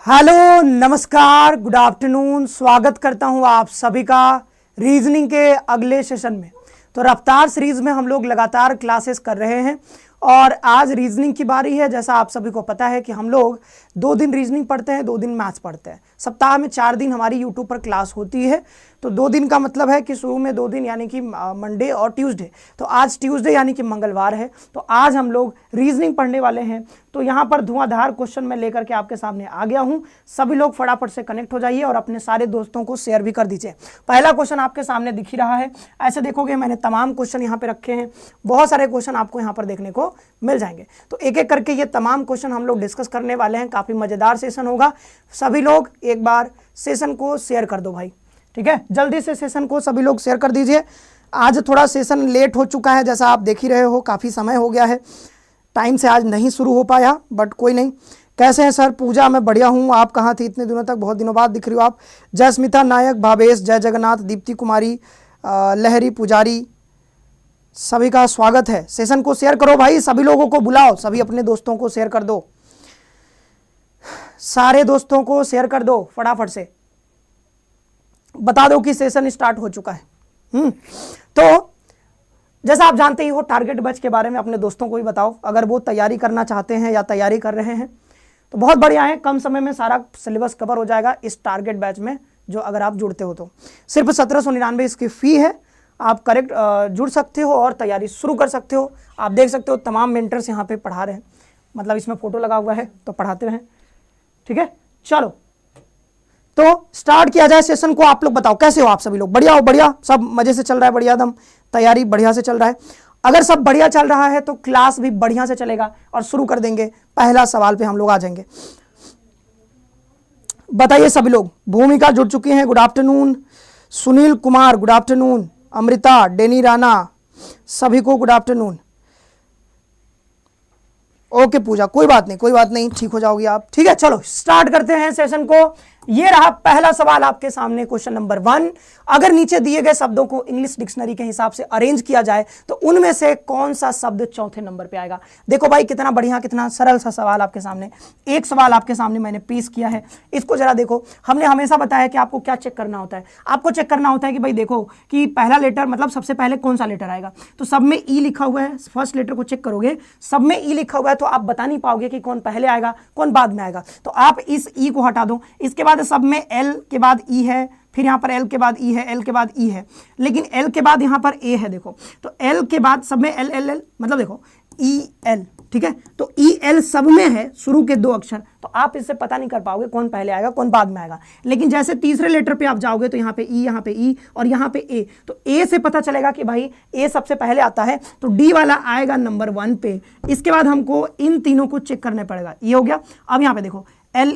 Hello, नमस्कार, good afternoon. स्वागत करता हूं आप सभी का रीजनिंग के अगले सेशन में। तो रफ्तार सीरीज में हम लोग लगातार क्लासेस कर रहे हैं और आज रीजनिंग की बारी है। जैसा आप सभी को पता है कि हम लोग 2 दिन रीजनिंग पढ़ते हैं, 2 दिन मैथ्स पढ़ते हैं। सप्ताह में 4 दिन हमारी यूट्यूब पर क्लास होती है। तो 2 दिन का मतलब है कि शुरू में 2 दिन यानी कि मंडे और ट्यूसडे। तो आज ट्यूसडे यानी कि मंगलवार है, तो आज हम लोग रीजनिंग पढ़ने वाले हैं। तो यहाँ पर धुआंधार क्वेश्चन मैं लेकर के आपके सामने आ गया हूँ। सभी लोग फटाफट से कनेक्ट हो जाइए और अपने सारे दोस्तों को शेयर भी कर दीजिए। पहला क्वेश्चन आपके सामने दिख ही रहा है। ऐसे देखोगे मैंने तमाम क्वेश्चन यहाँ पे रखे हैं, बहुत सारे क्वेश्चन आपको यहाँ पर देखने को मिल जाएंगे। तो एक एक करके ये तमाम क्वेश्चन हम लोग डिस्कस करने वाले हैं। काफी मजेदार सेशन होगा। सभी लोग एक बार सेशन को शेयर कर दो भाई, ठीक है। जल्दी से सेशन को सभी लोग शेयर कर दीजिए। आज थोड़ा सेशन लेट हो चुका है, जैसा आप देख ही रहे हो, काफ़ी समय हो गया है, टाइम से आज नहीं शुरू हो पाया, बट कोई नहीं। कैसे हैं सर? पूजा, मैं बढ़िया हूँ। आप कहाँ थी इतने दिनों तक? बहुत दिनों बाद दिख रही हो आप। जय स्मिता नायक, भावेश, जय जगन्नाथ, दीप्ति कुमारी, लहरी पुजारी, सभी का स्वागत है। सेशन को शेयर करो भाई, सभी लोगों को बुलाओ, सभी अपने दोस्तों को शेयर कर दो, सारे दोस्तों को शेयर कर दो। फटाफट से बता दो कि सेशन स्टार्ट हो चुका है। तो जैसा आप जानते ही हो, टारगेट बैच के बारे में अपने दोस्तों को भी बताओ, अगर वो तैयारी करना चाहते हैं या तैयारी कर रहे हैं तो बहुत बढ़िया है। कम समय में सारा सिलेबस कवर हो जाएगा इस टारगेट बैच में, जो अगर आप जुड़ते हो तो सिर्फ 1799 इसकी फी है। आप करेक्ट जुड़ सकते हो और तैयारी शुरू कर सकते हो। आप देख सकते हो तमाम मेंटर्स यहाँ पे पढ़ा रहे हैं, मतलब इसमें फोटो लगा हुआ है तो पढ़ाते हैं, ठीक है। चलो तो स्टार्ट किया जाए सेशन को। आप लोग बताओ कैसे हो आप सभी लोग? बढ़िया हो? बढ़िया, सब मजे से चल रहा है? बढ़िया, दम तैयारी बढ़िया से चल रहा है? अगर सब बढ़िया चल रहा है तो क्लास भी बढ़िया से चलेगा और शुरू कर देंगे। पहला सवाल पे हम लोग आ जाएंगे। बताइए सभी लोग। भूमिका जुड़ चुकी हैं, good afternoon. Sunil Kumar, good afternoon. Amrita, Danny Rana, सभी को गुड आफ्टरनून। ओके पूजा, कोई बात नहीं, कोई बात नहीं, ठीक हो जाओगी आप, ठीक है। चलो स्टार्ट करते हैं सेशन को। ये रहा पहला सवाल आपके सामने, क्वेश्चन नंबर 1। अगर नीचे दिए गए शब्दों को इंग्लिश डिक्शनरी के हिसाब से अरेंज किया जाए तो उनमें से कौन सा शब्द चौथे नंबर पे आएगा? देखो भाई, कितना बढ़िया, कितना सरल सा सवाल आपके सामने। एक सवाल आपके सामने मैंने पेश किया है, इसको जरा देखो। हमने हमेशा बताया कि आपको क्या चेक करना होता है। आपको चेक करना होता है कि भाई देखो कि पहला लेटर, मतलब सबसे पहले कौन सा लेटर आएगा। तो सब में ई लिखा हुआ है, फर्स्ट लेटर को चेक करोगे, सब में ई लिखा हुआ है, तो आप बता नहीं पाओगे कि कौन पहले आएगा कौन बाद में आएगा। तो आप इस ई को हटा दो। इसके बाद सब में एल के बाद ई है, फिर यहाँ पर एल के बाद ई है, एल के बाद ई है, लेकिन एल के बाद यहाँ पर ए है। देखो तो एल के बाद सब में एल एल एल, मतलब देखो ई एल, ठीक है। तो ई एल सब में है, शुरू के 2 अक्षर, तो आप इससे पता नहीं कर पाओगे कौन पहले आएगा कौन बाद में आएगा। लेकिन जैसे तीसरे लेटर पे आप जाओगे तो यहाँ पे ई, यहाँ पे ई और यहाँ पे ए, तो ए से पता चलेगा कि भाई ए सबसे पहले आता है, तो डी वाला आएगा नंबर 1 पे। इसके बाद हमको इन तीनों को चेक करना पड़ेगा। ये हो गया। अब यहाँ पे देखो एल,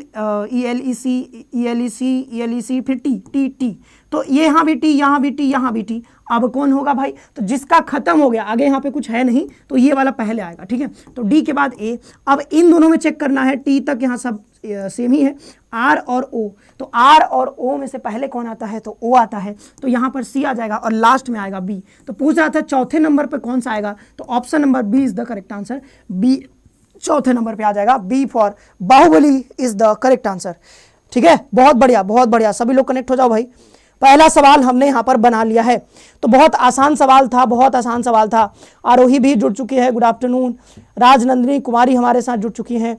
ई एल ई सी, ई एल ई सी, ई एल ई सी, फिर टी टी टी, तो ये यहाँ भी टी, यहाँ भी टी, यहाँ भी टी। अब कौन होगा भाई? तो जिसका खत्म हो गया, आगे यहाँ पे कुछ है नहीं, तो ये वाला पहले आएगा, ठीक है। तो डी के बाद ए। अब इन दोनों में चेक करना है, टी तक यहाँ सब सेम ही है, आर और ओ। तो आर और ओ में से पहले कौन आता है? तो ओ आता है, तो यहाँ पर सी आ जाएगा और लास्ट में आएगा बी। तो पूछ रहा था चौथे नंबर पर कौन सा आएगा, तो option number B is the correct answer. B चौथे नंबर पे आ जाएगा। B for Baahubali is the correct answer, ठीक है। बहुत बढ़िया, बहुत बढ़िया, सभी लोग कनेक्ट हो जाओ भाई। पहला सवाल हमने यहां पर बना लिया है। तो बहुत आसान सवाल था, बहुत आसान सवाल था। आरोही भी जुड़ चुकी है, गुड आफ्टरनून। राजनंदिनी कुमारी हमारे साथ जुड़ चुकी हैं।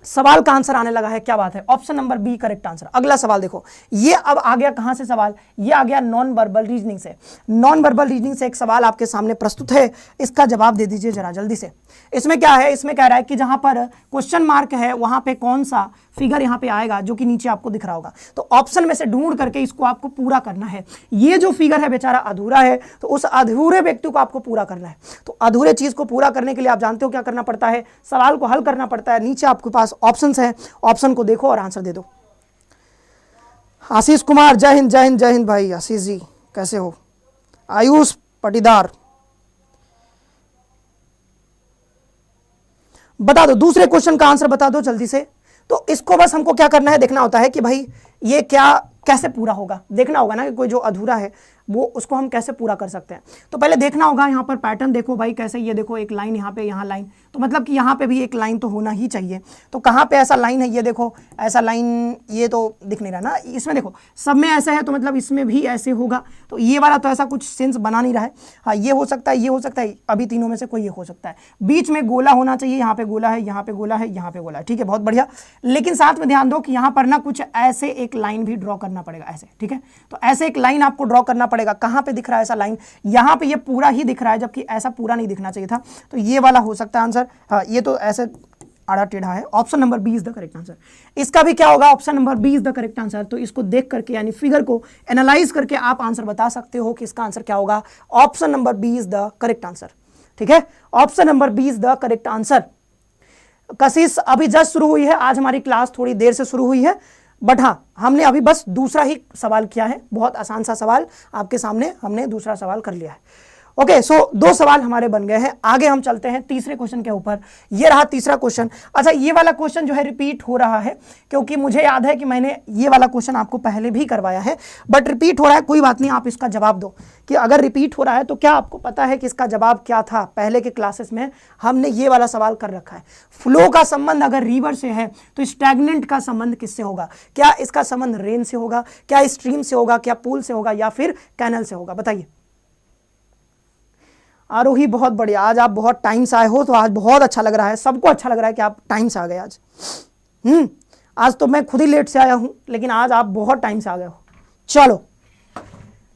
सवाल का आंसर आने लगा है, क्या बात है। Option number B correct answer. अगला सवाल देखो, ये अब आ गया कहां से सवाल? ये आ गया नॉन वर्बल रीजनिंग से। नॉन वर्बल रीजनिंग से एक सवाल आपके सामने प्रस्तुत है, इसका जवाब दे दीजिए जरा जल्दी से। इसमें क्या है? इसमें कह रहा है कि जहां पर क्वेश्चन मार्क है वहां पे कौन सा फिगर यहाँ पे आएगा, जो कि नीचे आपको दिख रहा होगा। तो ऑप्शन में से ढूंढ करके इसको आपको पूरा करना है। ये जो फिगर है बेचारा अधूरा है, तो उस अधूरे व्यक्ति को आपको पूरा करना है। तो अधूरे चीज को पूरा करने के लिए आप जानते हो क्या करना पड़ता है? सवाल को हल करना पड़ता है। नीचे आपके पास ऑप्शंस हैं, ऑप्शन को देखो और आंसर दे दो। आशीष कुमार, जय हिंद, जय हिंद, जय हिंद भाई। आशीष जी कैसे हो? आयुष पटीदार, बता दो दूसरे क्वेश्चन का आंसर बता दो जल्दी से। तो इसको बस हमको क्या करना है, देखना होता है कि भाई ये क्या कैसे पूरा होगा, देखना होगा ना कि कोई जो अधूरा है। वो उसको हम कैसे पूरा कर सकते हैं। तो पहले देखना होगा यहाँ पर पैटर्न देखो भाई कैसे, ये देखो एक लाइन यहाँ पे, यहाँ लाइन, तो मतलब कि यहाँ पे भी एक लाइन तो होना ही चाहिए। तो कहाँ पे ऐसा लाइन है, ये देखो ऐसा लाइन, ये तो दिख नहीं रहा ना, इसमें देखो सब में ऐसा है, तो मतलब इसमें भी ऐसे होगा। तो ये वाला तो ऐसा कुछ सेंस बना नहीं रहा है। हाँ ये हो सकता है, ये हो सकता है, अभी तीनों में से कोई एक हो सकता है। बीच में गोला होना चाहिए, यहाँ पे गोला है, यहाँ पे गोला है, यहाँ पे गोला है, ठीक है, बहुत बढ़िया। लेकिन साथ में ध्यान दो कि यहाँ पर ना कुछ ऐसे एक लाइन भी ड्रॉ करना पड़ेगा, ऐसे, ठीक है। तो ऐसे एक लाइन आपको ड्रॉ करना पड़ेगा। कहाँ पे दिख रहा है ऐसा लाइन, यहाँ पे ये पूरा ही दिख रहा है, जबकि ऐसा पूरा नहीं दिखना चाहिए था। तो ये वाला हो सकता है आंसर। हाँ ये तो ऐसे आड़ा टेढ़ा है। Option number B is the correct answer. इसका भी क्या होगा, option number B is the correct answer. तो इसको देख करके यानी फिगर को एनालाइज करके आप आंसर बता सकते हो कि इसका आंसर क्या होगा। Option number B is the correct answer, ठीक है। Option number B is the correct answer. Kashish अभी जस्ट शुरू हुई है, आज हमारी क्लास थोड़ी देर से शुरू हुई है, बट हाँ हमने अभी बस दूसरा ही सवाल किया है, बहुत आसान सा सवाल आपके सामने हमने दूसरा सवाल कर लिया है। ओके सो 2 सवाल हमारे बन गए हैं। आगे हम चलते हैं तीसरे क्वेश्चन के ऊपर। ये रहा तीसरा क्वेश्चन। अच्छा ये वाला क्वेश्चन जो है रिपीट हो रहा है, क्योंकि मुझे याद है कि मैंने ये वाला क्वेश्चन आपको पहले भी करवाया है, बट रिपीट हो रहा है, कोई बात नहीं, आप इसका जवाब दो कि अगर रिपीट हो रहा है तो क्या आपको पता है कि इसका जवाब क्या था। पहले के क्लासेस में हमने ये वाला सवाल कर रखा है। फ्लो का संबंध अगर रिवर से है तो स्टैग्नेंट का संबंध किससे होगा। क्या इसका संबंध रेन से होगा, क्या स्ट्रीम से होगा, क्या पूल से होगा, या फिर कैनल से होगा, बताइए। आरोही बहुत बढ़िया, आज आप बहुत टाइम से आए हो, तो आज बहुत अच्छा लग रहा है, सबको अच्छा लग रहा है कि आप टाइम से आ गए आज। आज तो मैं खुद ही लेट से आया हूं, लेकिन आज आप बहुत टाइम से आ गए हो। चलो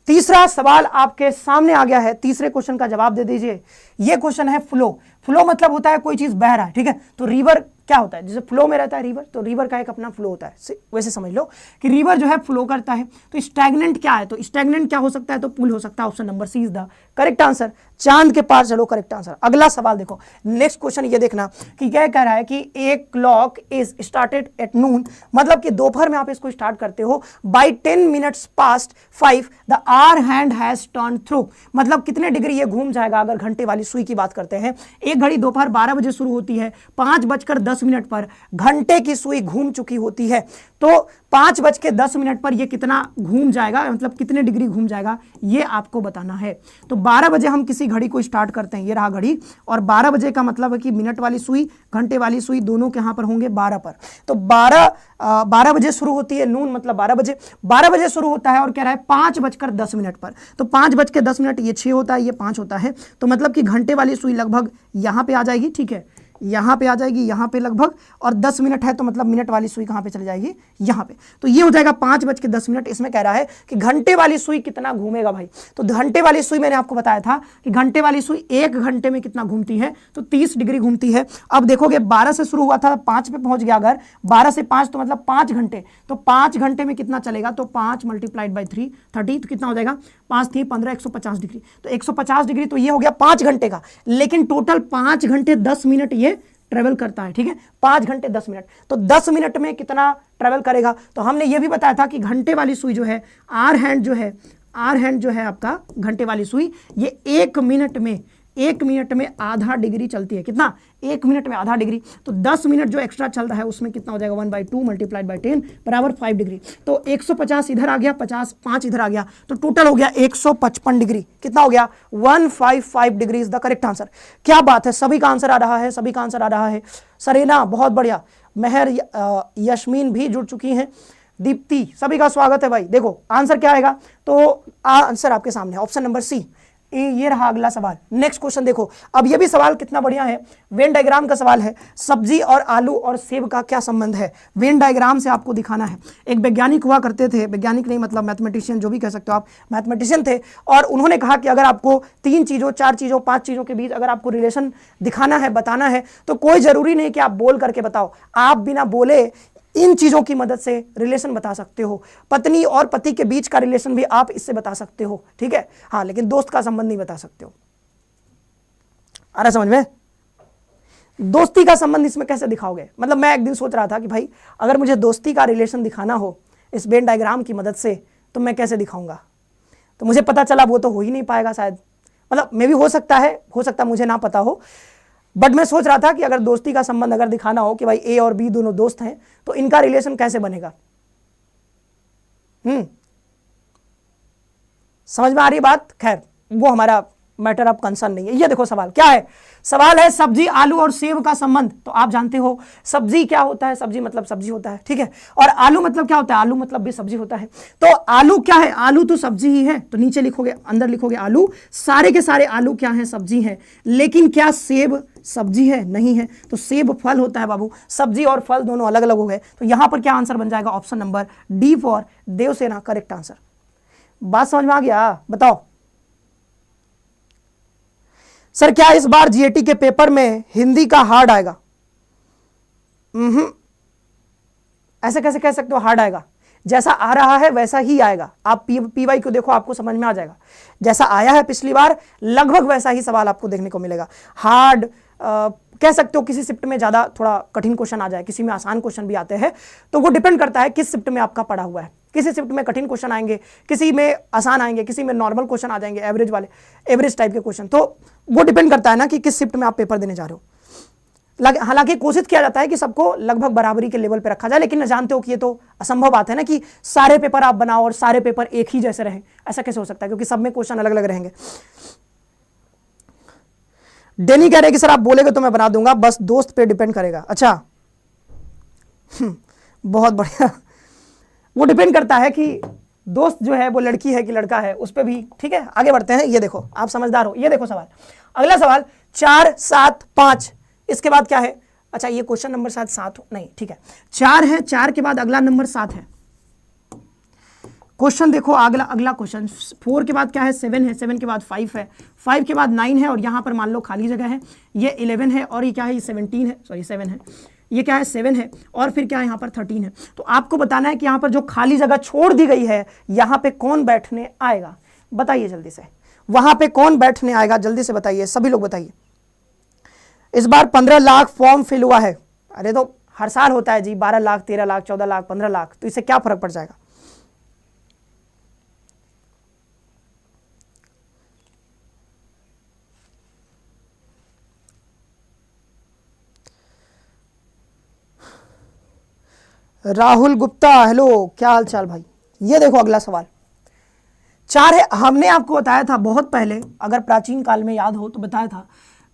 तीसरा सवाल आपके सामने आ गया है, तीसरे क्वेश्चन का जवाब दे दीजिए। ये क्वेश्चन है फ्लो। फ्लो मतलब होता है कोई चीज बह रहा है, ठीक है। तो रिवर क्या होता है, जैसे फ्लो में रहता है रिवर, तो रिवर का एक अपना फ्लो होता है। वैसे समझ लो कि रिवर जो है फ्लो करता है। तो स्टैग्नेंट क्या है, तो स्टैग्नेंट क्या हो सकता है, तो पुल हो सकता है। Option number C is the correct answer. चांद के पार चलो, करेक्ट आंसर। अगला सवाल देखो, नेक्स्ट क्वेश्चन ये देखना कि क्या कह रहा है कि एक clock is started at noon, मतलब कि दोपहर में आप इसको स्टार्ट करते हो, by 10 minutes past 5 the hour hand has turn through, मतलब कितने डिग्री ये घूम जाएगा। अगर घंटे वाली सुई की बात करते हैं, एक घड़ी दोपहर 12 बजे शुरू होती है, 5:10 पर घंटे की सुई घूम चुकी होती है। तो 5:10 पर ये कितना घूम जाएगा, मतलब कितने डिग्री घूम जाएगा, ये आपको बताना है। तो 12 बजे हम किसी घड़ी को स्टार्ट करते हैं, ये रहा घड़ी, और 12 बजे का मतलब है कि मिनट वाली सुई घंटे वाली सुई दोनों के यहाँ पर होंगे 12 पर। तो 12 बजे शुरू होती है, नून मतलब 12 बजे शुरू होता है, और कह रहा है 5:10 पर। तो 5:10 ये 6 होता है, ये 5 होता है, तो मतलब कि घंटे वाली सुई लगभग यहाँ पे आ जाएगी, ठीक है, यहाँ पे आ जाएगी, यहाँ पे लगभग, और 10 मिनट है तो मतलब मिनट वाली सुई कहाँ पे चली जाएगी, यहाँ पे। तो ये हो जाएगा 5:10। इसमें कह रहा है कि घंटे वाली सुई कितना घूमेगा भाई। तो घंटे वाली सुई मैंने आपको बताया था कि घंटे वाली सुई 1 घंटे में कितना घूमती है, तो 30 डिग्री घूमती है। अब देखोगे 12 से शुरू हुआ था, 5 पे पहुंच गया, अगर 12 से 5 तो मतलब 5 घंटे, तो 5 घंटे में कितना चलेगा, तो 5 × 3 30, तो कितना हो जाएगा, 5 3 15 150 डिग्री। तो 150 डिग्री तो ये हो गया 5 घंटे का, लेकिन टोटल 5 घंटे 10 मिनट ये ट्रेवल करता है, ठीक है, 5 घंटे 10 मिनट। तो 10 मिनट में कितना ट्रेवल करेगा। तो हमने ये भी बताया था कि घंटे वाली सुई जो है, आर हैंड जो है आपका घंटे वाली सुई, ये 1 मिनट में आधा डिग्री चलती है। कितना, 1 मिनट में आधा डिग्री। तो 10 मिनट जो एक्स्ट्रा चल रहा है उसमें कितना हो जाएगा, 1/2 × 10 बराबर 5 डिग्री। तो 150 इधर आ गया, 5 इधर आ गया, तो टोटल हो गया 155 डिग्री। कितना हो गया, 155 degree is the correct answer. क्या बात है, सभी का आंसर आ रहा है, सभी का आंसर आ रहा है। सरेना बहुत बढ़िया, मेहर, यशमीन भी जुड़ चुकी हैं, दीप्ति, सभी का स्वागत है भाई। देखो आंसर क्या आएगा, तो आंसर आपके सामने है, ऑप्शन नंबर सी। ये रहा अगला सवाल। नेक्स्ट क्वेश्चन देखो, अब ये भी सवाल कितना बढ़िया है, वेन डायग्राम का सवाल है। सब्जी और आलू और सेब का क्या संबंध है, वेन डायग्राम से आपको दिखाना है। एक वैज्ञानिक हुआ करते थे, वैज्ञानिक नहीं मतलब मैथमेटिशियन, जो भी कह सकते हो आप, मैथमेटिशियन थे, और उन्होंने कहा कि अगर आपको 3 चीज़ों 4 चीज़ों 5 चीज़ों के बीच अगर आपको रिलेशन दिखाना है, बताना है, तो कोई ज़रूरी नहीं कि आप बोल करके बताओ, आप बिना बोले इन चीजों की मदद से रिलेशन बता सकते हो। पत्नी और पति के बीच का रिलेशन भी आप इससे बता सकते हो, ठीक है, हाँ, लेकिन दोस्त का संबंध नहीं बता सकते हो। आ रहा समझ में, दोस्ती का संबंध इसमें कैसे दिखाओगे। मतलब मैं एक दिन सोच रहा था कि भाई अगर मुझे दोस्ती का रिलेशन दिखाना हो इस वेन डायग्राम की मदद से, तो मैं कैसे दिखाऊंगा। तो मुझे पता चला वो तो हो ही नहीं पाएगा शायद, मतलब मे भी हो सकता मुझे ना पता हो, बट मैं सोच रहा था कि अगर दोस्ती का संबंध अगर दिखाना हो कि भाई ए और बी दोनों दोस्त हैं, तो इनका रिलेशन कैसे बनेगा। समझ में आ रही है बात? खैर वो हमारा मैटर ऑफ कंसर्न नहीं है। ये देखो सवाल क्या है, सवाल है सब्जी आलू और सेब का संबंध। तो आप जानते हो सब्जी क्या होता है, सब्जी मतलब सब्जी होता है, ठीक है, और आलू मतलब क्या होता है, आलू मतलब भी सब्जी होता है। तो आलू क्या है, आलू तो सब्जी ही है, तो नीचे लिखोगे, अंदर लिखोगे आलू, सारे के सारे आलू क्या है, सब्जी है। लेकिन क्या सेब सब्जी है? नहीं है। तो सेब फल होता है बाबू, सब्जी और फल दोनों अलग अलग हो गए। तो यहां पर क्या आंसर बन जाएगा, option number D for Devasena correct answer. बात समझ में आ गया? बताओ सर क्या इस बार जीएटी के पेपर में हिंदी का हार्ड आएगा? ऐसे कैसे कह सकते हो हार्ड आएगा? जैसा आ रहा है वैसा ही आएगा। आप पीवाई को देखो, आपको समझ में आ जाएगा। जैसा आया है पिछली बार लगभग वैसा ही सवाल आपको देखने को मिलेगा। हार्ड कह सकते हो, किसी शिफ्ट में ज्यादा थोड़ा कठिन क्वेश्चन आ जाए, किसी में आसान क्वेश्चन भी आते हैं, तो वो डिपेंड करता है किस शिफ्ट में आपका पढ़ा हुआ है। किसी शिफ्ट में कठिन क्वेश्चन आएंगे, किसी में आसान आएंगे, किसी में नॉर्मल क्वेश्चन आ जाएंगे, एवरेज वाले, एवरेज टाइप के क्वेश्चन। तो वो डिपेंड करता है ना कि किस शिफ्ट में आप पेपर देने जा रहे हो। हालांकि कोशिश किया जाता है कि सबको लगभग बराबरी के लेवल पे रखा जाए, लेकिन जानते हो कि ये तो असंभव बात है ना कि सारे पेपर आप बनाओ और सारे पेपर एक ही जैसे रहें। ऐसा कैसे हो सकता है, क्योंकि सब में क्वेश्चन अलग अलग रहेंगे। डेनी कह रहे कि सर आप बोलेगे तो मैं बना दूंगा, बस दोस्त पे डिपेंड करेगा। अच्छा बहुत बढ़िया। वो डिपेंड करता है कि दोस्त जो है वो लड़की है कि लड़का है, उस पर भी। ठीक है, आगे बढ़ते हैं। ये देखो, आप समझदार हो। ये देखो सवाल, अगला सवाल 4 7 5, इसके बाद क्या है? अच्छा ये क्वेश्चन नंबर शायद 7 हो, नहीं ठीक है, 4 है, 4 के बाद अगला नंबर 7 है। क्वेश्चन देखो, अगला क्वेश्चन 4 के बाद क्या है, 7 है, 7 के बाद 5 है, 5 के बाद 9 है, और यहां पर मान लो खाली जगह है, ये 11 है, और ये क्या है, ये 17 है, सॉरी 7 है, ये क्या है 7 है, और फिर क्या है यहाँ पर 13 है। तो आपको बताना है कि यहाँ पर जो खाली जगह छोड़ दी गई है, यहाँ पे कौन बैठने आएगा? बताइए जल्दी से, वहां पे कौन बैठने आएगा? जल्दी से बताइए, सभी लोग बताइए। इस बार 15 लाख फॉर्म फिल हुआ है। अरे तो हर साल होता है जी, 12 लाख 13 लाख 14 लाख 15 लाख, तो इससे क्या फर्क पड़ जाएगा? राहुल गुप्ता, हेलो, क्या हाल चाल भाई। ये देखो अगला सवाल 4 है। हमने आपको बताया था बहुत पहले, अगर प्राचीन काल में याद हो तो बताया था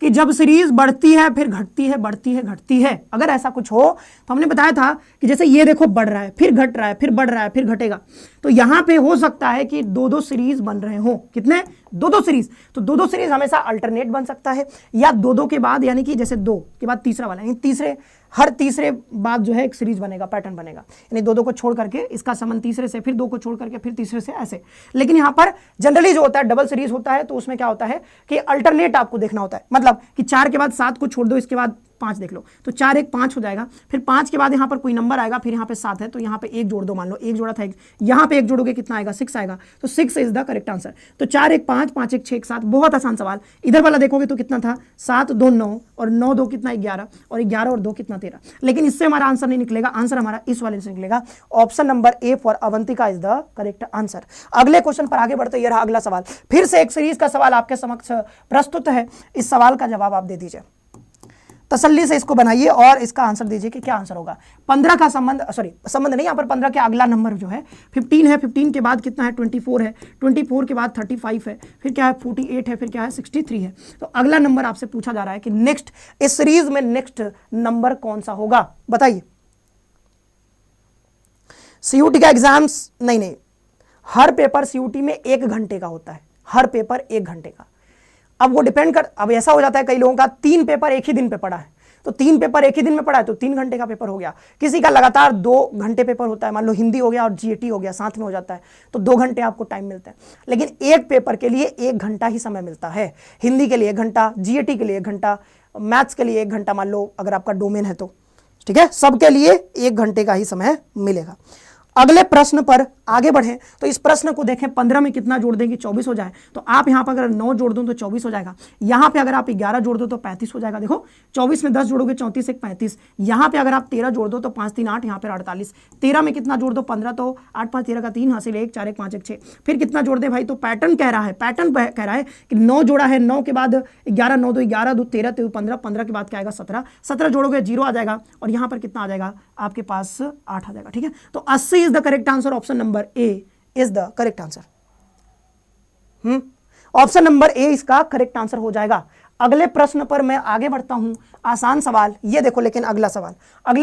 कि जब सीरीज बढ़ती है फिर घटती है, बढ़ती है घटती है, अगर ऐसा कुछ हो तो हमने बताया था कि जैसे ये देखो बढ़ रहा है, फिर घट रहा है, फिर बढ़ रहा है, फिर घटेगा। तो यहां पे हो सकता है कि 2-2 सीरीज बन रहे हो। कितने? 2-2 सीरीज। तो 2-2 सीरीज हमेशा अल्टरनेट बन सकता है, या 2-2 के बाद, यानी कि जैसे 2 के बाद तीसरा वाला, यानी तीसरे, हर तीसरे बाद जो है एक सीरीज बनेगा, पैटर्न बनेगा, यानी 2-2 को छोड़ करके इसका संबंध तीसरे से, फिर 2 को छोड़ करके फिर तीसरे से, ऐसे। लेकिन यहां पर जनरली जो होता है डबल सीरीज होता है, तो उसमें क्या होता है कि अल्टरनेट आपको देखना होता है। मतलब कि 4 के बाद 7 को छोड़ दो, इसके बाद 5 देख लो, तो 4 1 5 हो जाएगा। फिर 5 के बाद यहाँ पर कोई नंबर आएगा, फिर यहाँ पे 7 है, तो यहाँ पे 1 जोड़ दो, मान लो 1 जोड़ा था, यहाँ पे 1 जोड़ोगे कितना आएगा, 6 आएगा। तो 6 इज द करेक्ट आंसर। तो 4 1 5 5 1 6 7, बहुत आसान सवाल। इधर वाला देखोगे तो कितना था, 7 2 9, और 9 2 कितना 11, और 11 और 2 कितना 13। लेकिन इससे हमारा आंसर नहीं निकलेगा, आंसर हमारा इस वाले से निकलेगा। Option number A for Avantika is the correct answer. अगले क्वेश्चन पर आगे बढ़ते, ये रहा अगला सवाल। फिर से एक सीरीज का सवाल आपके समक्ष प्रस्तुत है। इस सवाल का जवाब आप दे दीजिए, तसल्ली से इसको बनाइए और इसका आंसर दीजिए कि क्या आंसर होगा। 15 का संबंध, सॉरी संबंध नहीं, यहाँ पर 15 के अगला नंबर जो है 15 है, 15 के बाद कितना है 24 है, 24 के बाद 35 है, फिर क्या है 48 है, फिर क्या है 63 है। तो अगला नंबर आपसे पूछा जा रहा है कि नेक्स्ट, इस सीरीज में नेक्स्ट नंबर कौन सा होगा, बताइए। सीयूटी का एग्जाम्स, नहीं, हर पेपर सीयूटी में 1 घंटे का होता है, हर पेपर 1 घंटे का। अब वो डिपेंड कर, अब ऐसा हो जाता है कई लोगों का 3 पेपर एक ही दिन पे पड़ा है, तो 3 पेपर एक ही दिन में पड़ा है तो 3 घंटे का पेपर हो गया। किसी का लगातार 2 घंटे पेपर होता है, मान लो हिंदी हो गया और जीएटी हो गया, साथ में हो जाता है, तो 2 घंटे आपको टाइम मिलता है। लेकिन एक पेपर के लिए 1 घंटा ही समय मिलता है। हिंदी के लिए 1 घंटा, जीएटी के लिए 1 घंटा, मैथ्स के लिए 1 घंटा, मान लो अगर आपका डोमेन है तो, ठीक है, सबके लिए 1 घंटे का ही समय मिलेगा। अगले प्रश्न पर आगे बढ़ें तो इस प्रश्न को देखें, 15 में कितना जोड़ देंगे, 24 हो जाए। तो आप यहाँ पर अगर 9 जोड़ दो तो 24 हो जाएगा। यहाँ पे अगर आप 11 जोड़ दो तो 35 हो जाएगा। देखो 24 में 10 जोड़ोगे 34 1 35। यहाँ पे अगर आप 13 जोड़ दो तो 5 3 8, यहाँ पे 48। 13 में कितना जोड़ दो 15, तो 8 5 13 का 3 हासिल 1 4 1 5 1 6। फिर कितना जोड़ दे भाई, तो पैटर्न कह रहा है, पैटर्न कह रहा है कि 9 जोड़ा है, 9 के बाद 11, 9 2 11 2 13 2 15, 15 के बाद क्या आएगा 17, 17 जोड़ोगे 0 आ जाएगा, और यहाँ पर कितना आ जाएगा आपके पास 8 आ जाएगा। ठीक है, तो 80 is the correct answer. Option number A is the correct answer. Option number A इसका करेक्ट आंसर हो जाएगा। अगले प्रश्न पर मैं आगे बढ़ता हूं, आसान सवाल ये देखो। लेकिन अगला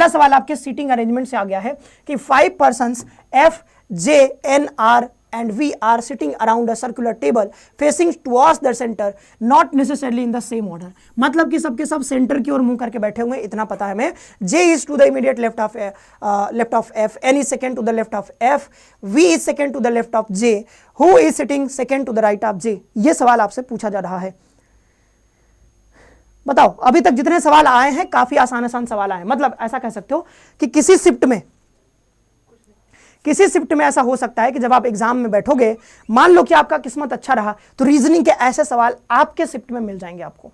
सवाल आपके सीटिंग अरेंजमेंट से आ गया है कि 5 persons F, J, N, R and V are sitting around a circular table facing towards the center, not necessarily in the same order। मतलब कि सबके सब सेंटर की ओर मुंह करके बैठे हुए हैं, इतना पता है हमें। J is to the immediate left of F, N is second to the left of F, V is second to the left of J, who is sitting second to the right of J। ये सवाल आपसे पूछा जा रहा है। बताओ, अभी तक जितने सवाल आए हैं काफी आसान सवाल आए। मतलब ऐसा कह सकते हो कि किसी शिफ्ट में ऐसा हो सकता है कि जब आप एग्जाम में बैठोगे, मान लो कि आपका किस्मत अच्छा रहा तो रीजनिंग के ऐसे सवाल आपके शिफ्ट में मिल जाएंगे आपको।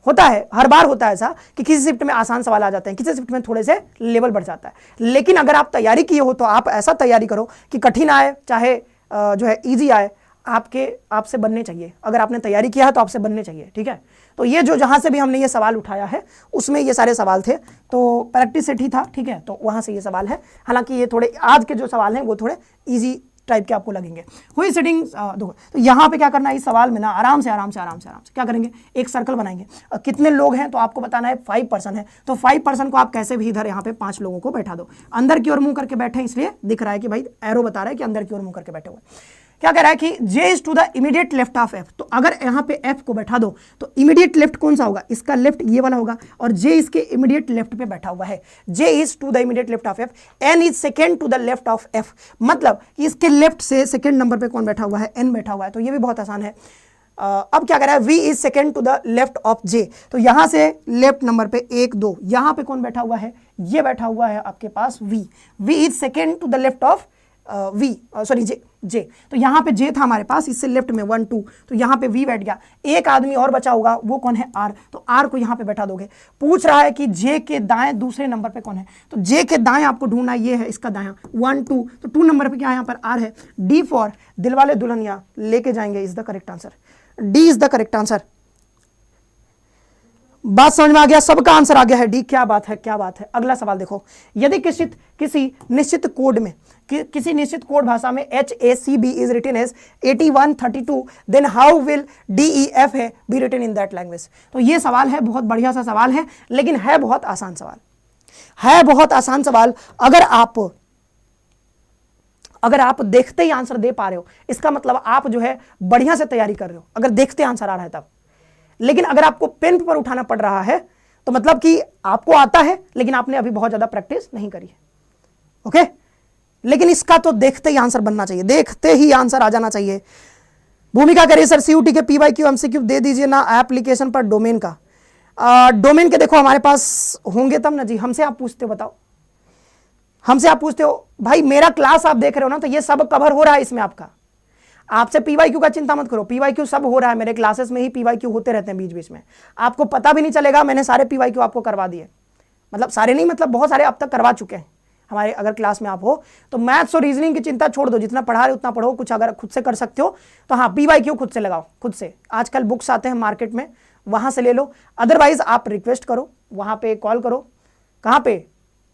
होता है, हर बार होता है ऐसा कि किसी शिफ्ट में आसान सवाल आ जाते हैं, किसी शिफ्ट में थोड़े से लेवल बढ़ जाता है। लेकिन अगर आप तैयारी किए हो तो आप ऐसा तैयारी करो कि कठिन आए चाहे जो है इजी आए, आपसे बनने चाहिए। अगर आपने तैयारी किया है तो आपसे बनने चाहिए, ठीक है। तो ये जो जहां से भी हमने ये सवाल उठाया है उसमें ये सारे सवाल थे, तो प्रैक्टिस सेट ही था, ठीक है। तो वहां से ये सवाल है। हालांकि ये थोड़े आज के जो सवाल हैं वो थोड़े इजी टाइप के आपको लगेंगे। हुई सेटिंग देखो, तो यहाँ पे क्या करना है, इस सवाल में ना आराम से क्या करेंगे, एक सर्कल बनाएंगे। कितने लोग हैं तो आपको बताना है 5 पर्सन है, तो 5 पर्सन को आप कैसे भी इधर यहाँ पे 5 लोगों को बैठा दो। अंदर की ओर मुंह करके बैठे इसलिए दिख रहा है कि भाई एरो बता रहा है कि अंदर की ओर मुंह करके बैठे हुए। क्या कह रहा है कि J is to the immediate left of F, तो अगर यहाँ पे F को बैठा दो तो इमीडिएट लेफ्ट कौन सा होगा, इसका लेफ्ट ये वाला होगा, और J इसके इमीडिएट लेफ्ट पे बैठा हुआ है। J is to the immediate left of F, N is second to the left of F, मतलब कि इसके लेफ्ट से सेकेंड नंबर पे कौन बैठा हुआ है, N बैठा हुआ है। तो ये भी बहुत आसान है। अब क्या कर रहा है, V is second to the left of J, तो यहां से लेफ्ट नंबर पे 1 2, यहां पे कौन बैठा हुआ है, ये बैठा हुआ है आपके पास V is second to the left of J, तो यहाँ पे J था हमारे पास, इससे लेफ्ट में 1 2, तो यहाँ पे V बैठ गया। एक आदमी और बचा होगा, वो कौन है, R, तो R को यहाँ पे बैठा दोगे। पूछ रहा है कि J के दाएं दूसरे नंबर पे कौन है, तो J के दाएं आपको ढूंढना, ये है इसका दायां 1 2, तो 2 नंबर पे क्या है, यहाँ पर R है। D फॉर दिलवाले दुल्हनिया लेके जाएंगे is the correct answer, D is the correct answer. बात समझ में आ गया, सबका आंसर आ गया है डी। क्या बात है, क्या बात है। अगला सवाल देखो, यदि किसी निश्चित कोड में किसी निश्चित कोड भाषा में HACB is written as 8132, then how will DEF है be written in that language. तो ये सवाल है, बहुत बढ़िया सा सवाल है, लेकिन है बहुत आसान सवाल। अगर आप देखते ही आंसर दे पा रहे हो, इसका मतलब आप जो है बढ़िया से तैयारी कर रहे हो, अगर देखते आंसर आ रहा है तब। लेकिन अगर आपको पेन पर उठाना पड़ रहा है तो मतलब कि आपको आता है लेकिन आपने अभी बहुत ज्यादा प्रैक्टिस नहीं करी है, ओके। लेकिन इसका तो देखते ही आंसर बनना चाहिए, देखते ही आंसर आ जाना चाहिए। भूमिका करिए सर CUT के PYQ MCQ दे दीजिए ना एप्लीकेशन पर डोमेन का। डोमेन के देखो हमारे पास होंगे तब ना जी, हमसे आप पूछते हो, बताओ हमसे आप पूछते हो। भाई मेरा क्लास आप देख रहे हो ना, तो ये सब कवर हो रहा है इसमें। आपसे PYQ का चिंता मत करो, PYQ सब हो रहा है, मेरे क्लासेस में ही PYQ होते रहते हैं बीच बीच में, आपको पता भी नहीं चलेगा। मैंने सारे PYQ आपको करवा दिए, मतलब सारे नहीं, मतलब बहुत सारे अब तक करवा चुके हैं हमारे अगर क्लास में आप हो तो। मैथ्स और रीजनिंग की चिंता छोड़ दो, जितना पढ़ा रहे उतना पढ़ो। कुछ अगर खुद से कर सकते हो तो हाँ, PYQ खुद से लगाओ, खुद से। आजकल बुक्स आते हैं मार्केट में, वहां से ले लो। अदरवाइज आप रिक्वेस्ट करो, वहां पे कॉल करो, कहाँ पे,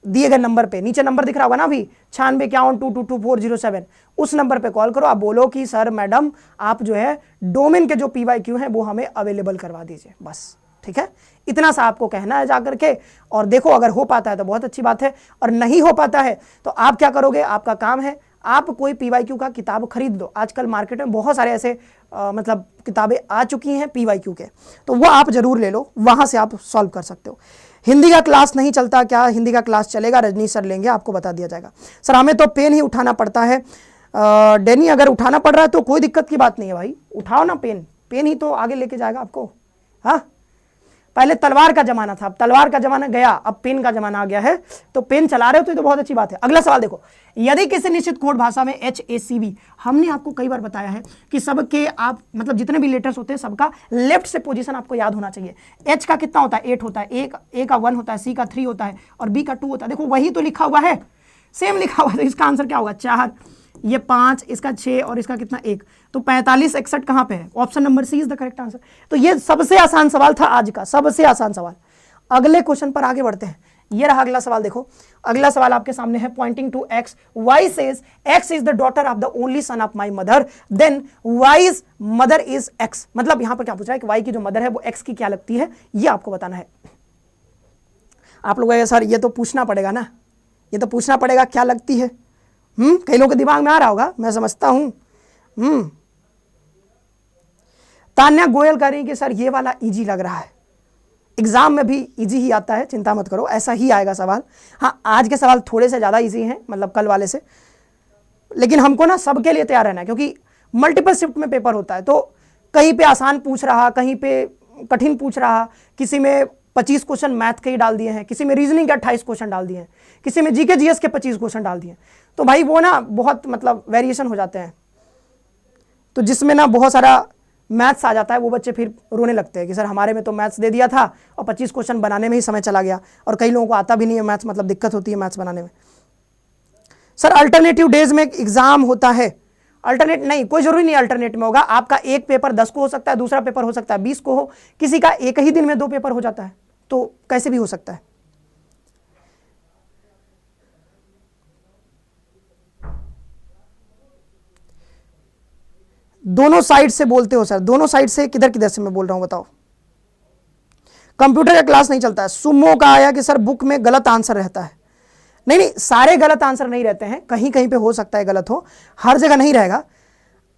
दिए गए नंबर पे, नीचे नंबर दिख रहा होगा ना अभी, 9651222407, उस नंबर पे कॉल करो। आप बोलो कि सर मैडम आप जो है डोमेन के जो PYQ हैं वो हमें अवेलेबल करवा दीजिए, बस, ठीक है। इतना सा आपको कहना है जाकर के। और देखो अगर हो पाता है तो बहुत अच्छी बात है, और नहीं हो पाता है तो आप क्या करोगे, आपका काम है आप कोई PYQ का किताब खरीद लो। आजकल मार्केट में बहुत सारे ऐसे मतलब किताबें आ चुकी हैं PYQ के, तो वो आप जरूर ले लो, वहां से आप सॉल्व कर सकते हो। हिंदी का क्लास नहीं चलता क्या, हिंदी का क्लास चलेगा, रजनी सर लेंगे, आपको बता दिया जाएगा। सर हमें तो पेन ही उठाना पड़ता है। डेनी अगर उठाना पड़ रहा है तो कोई दिक्कत की बात नहीं है भाई, उठाओ ना पेन, पेन ही तो आगे लेके जाएगा आपको। हाँ, पहले तलवार का जमाना था, अब तलवार का जमाना गया, अब पेन का जमाना आ गया है, तो पेन चला रहे हो तो ये तो बहुत अच्छी बात है। अगला सवाल देखो, यदि किसी निश्चित कोड भाषा में HACB, हमने आपको कई बार बताया है कि सबके आप मतलब जितने भी लेटर्स होते हैं सबका लेफ्ट से पोजीशन आपको याद होना चाहिए। H का कितना होता है, 8 होता है, A का 1 होता है, C का 3 होता है और B का 2 होता है। देखो वही तो लिखा हुआ है, सेम लिखा हुआ है, तो इसका आंसर क्या होगा, 4, ये 5, इसका 6 और इसका कितना 1, तो 45 61 कहाँ पे है, option number C is the correct answer. तो ये सबसे आसान सवाल था आज का, सबसे आसान सवाल। अगले क्वेश्चन पर आगे बढ़ते हैं। ये रहा अगला सवाल। देखो अगला सवाल आपके सामने है, pointing to X, Y says X is the daughter of the only son of my mother, then Y's mother is X. मतलब यहां पर क्या पूछ रहा है कि वाई की जो मदर है वो एक्स की क्या लगती है, ये आपको बताना है। आप लोग कहेंगे सर ये तो पूछना पड़ेगा ना, ये तो पूछना पड़ेगा क्या लगती है। कई लोगों के दिमाग में आ रहा होगा, मैं समझता हूं। तान्या गोयल कह रही है कि सर ये वाला इजी लग रहा है, एग्जाम में भी इजी ही आता है, चिंता मत करो, ऐसा ही आएगा सवाल। हाँ आज के सवाल थोड़े से ज़्यादा इजी हैं, मतलब कल वाले से, लेकिन हमको ना सबके लिए तैयार रहना है, क्योंकि मल्टीपल शिफ्ट में पेपर होता है। तो कहीं पे आसान पूछ रहा, कहीं पे कठिन पूछ रहा, किसी में 25 क्वेश्चन मैथ के ही डाल दिए हैं, किसी में रीजनिंग के 28 क्वेश्चन डाल दिए हैं, किसी में जीके जीएस के 25 क्वेश्चन डाल दिए हैं। तो भाई वो ना बहुत मतलब वेरिएशन हो जाते हैं। तो जिसमें ना बहुत सारा मैथ्स आ जाता है, वो बच्चे फिर रोने लगते हैं कि सर हमारे में तो मैथ्स दे दिया था और 25 क्वेश्चन बनाने में ही समय चला गया, और कई लोगों को आता भी नहीं है मैथ्स, मतलब दिक्कत होती है मैथ्स बनाने में। सर अल्टरनेटिव डेज में एग्जाम होता है, अल्टरनेट नहीं, कोई जरूरी नहीं अल्टरनेट में होगा। आपका एक पेपर 10 को हो सकता है, दूसरा पेपर हो सकता है 20 को हो, किसी का एक ही दिन में 2 पेपर हो जाता है, तो कैसे भी हो सकता है। दोनों साइड से बोलते हो सर, दोनों साइड से किधर किधर से मैं बोल रहा हूं बताओ। कंप्यूटर का क्लास नहीं चलता है। सुमो का आया कि सर बुक में गलत आंसर रहता है। नहीं नहीं, सारे गलत आंसर नहीं रहते हैं, कहीं कहीं पे हो सकता है गलत हो, हर जगह नहीं रहेगा।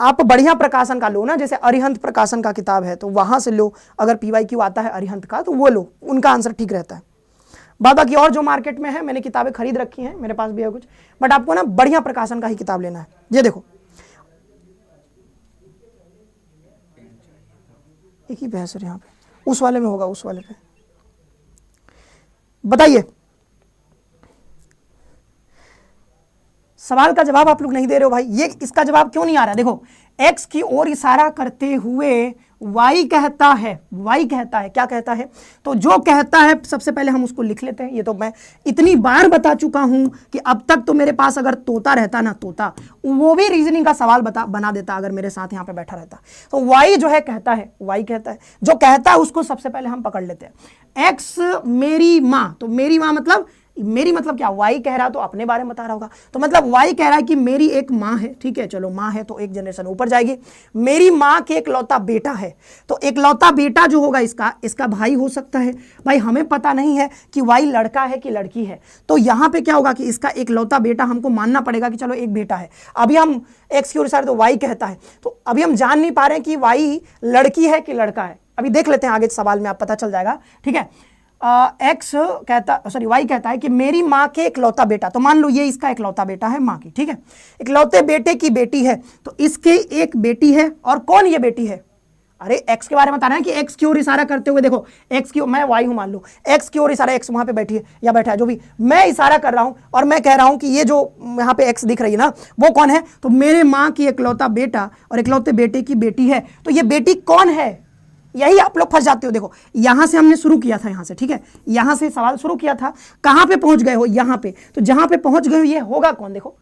आप बढ़िया प्रकाशन का लो ना, जैसे अरिहंत प्रकाशन का किताब है तो वहां से लो, अगर PYQ आता है अरिहंत का तो वो लो, उनका आंसर ठीक रहता है। बाकी और जो मार्केट में है, मैंने किताबें खरीद रखी हैं, मेरे पास भी है कुछ, बट आपको ना बढ़िया प्रकाशन का ही किताब लेना है। ये देखो एक ही बहस है यहाँ पे, उस वाले में होगा, उस वाले पे बताइए। सवाल का जवाब आप लोग नहीं दे रहे हो भाई, ये इसका जवाब क्यों नहीं आ रहा। देखो एक्स की ओर इशारा करते हुए वाई कहता है, वाई कहता है, क्या कहता है, तो जो कहता है सबसे पहले हम उसको लिख लेते हैं। ये तो मैं इतनी बार बता चुका हूं कि अब तक तो मेरे पास अगर तोता रहता ना, तोता, वो भी रीजनिंग का सवाल बना देता अगर मेरे साथ यहाँ पे बैठा रहता। तो वाई जो है कहता है, वाई कहता है, जो कहता है उसको सबसे पहले हम पकड़ लेते हैं। एक्स मेरी माँ, तो मेरी माँ मतलब, मेरी मतलब क्या, वाई कह रहा तो अपने बारे में बता रहा होगा, तो मतलब वाई कह रहा है कि मेरी एक माँ है, ठीक है, चलो माँ है तो एक जनरेशन ऊपर जाएगी। मेरी माँ के एक लौता बेटा है, तो एक लौता बेटा जो होगा इसका भाई हो सकता है। भाई हमें पता नहीं है कि वाई लड़का है कि लड़की है, तो यहाँ पे क्या होगा कि इसका एक लौता बेटा हमको मानना पड़ेगा कि चलो एक बेटा है। अभी हम एक्स की ओर इशारा तो वाई कहता है, तो अभी हम जान नहीं पा रहे हैं कि वाई लड़की है कि लड़का है। अभी देख लेते हैं आगे सवाल में, आप पता चल जाएगा, ठीक है। एक्स कहता, सॉरी वाई कहता है कि मेरी माँ के इकलौता बेटा, तो मान लो ये इसका इकलौता बेटा है माँ की, ठीक है, इकलौते बेटे की बेटी है, तो इसके एक बेटी है, और कौन ये बेटी है, अरे एक्स के बारे में बताना है कि एक्स की ओर इशारा करते हुए, देखो एक्स की, मैं वाई हूं मान लो, एक्स की ओर इशारा, एक्स वहां पे बैठी है या बैठा है, जो भी मैं इशारा कर रहा हूं और मैं कह रहा हूं कि ये जो यहाँ पे एक्स दिख रही है ना, वो कौन है, तो मेरे माँ की इकलौता बेटा और इकलौते बेटे की बेटी है, तो ये बेटी कौन है, यही आप लोग फंस जाते हो। देखो यहां से हमने शुरू किया था, यहां से, ठीक है, यहां से सवाल शुरू किया था, कहां पे पहुंच गए हो, यहां पे, तो जहां पे पहुंच गए हो ये होगा कौन, देखो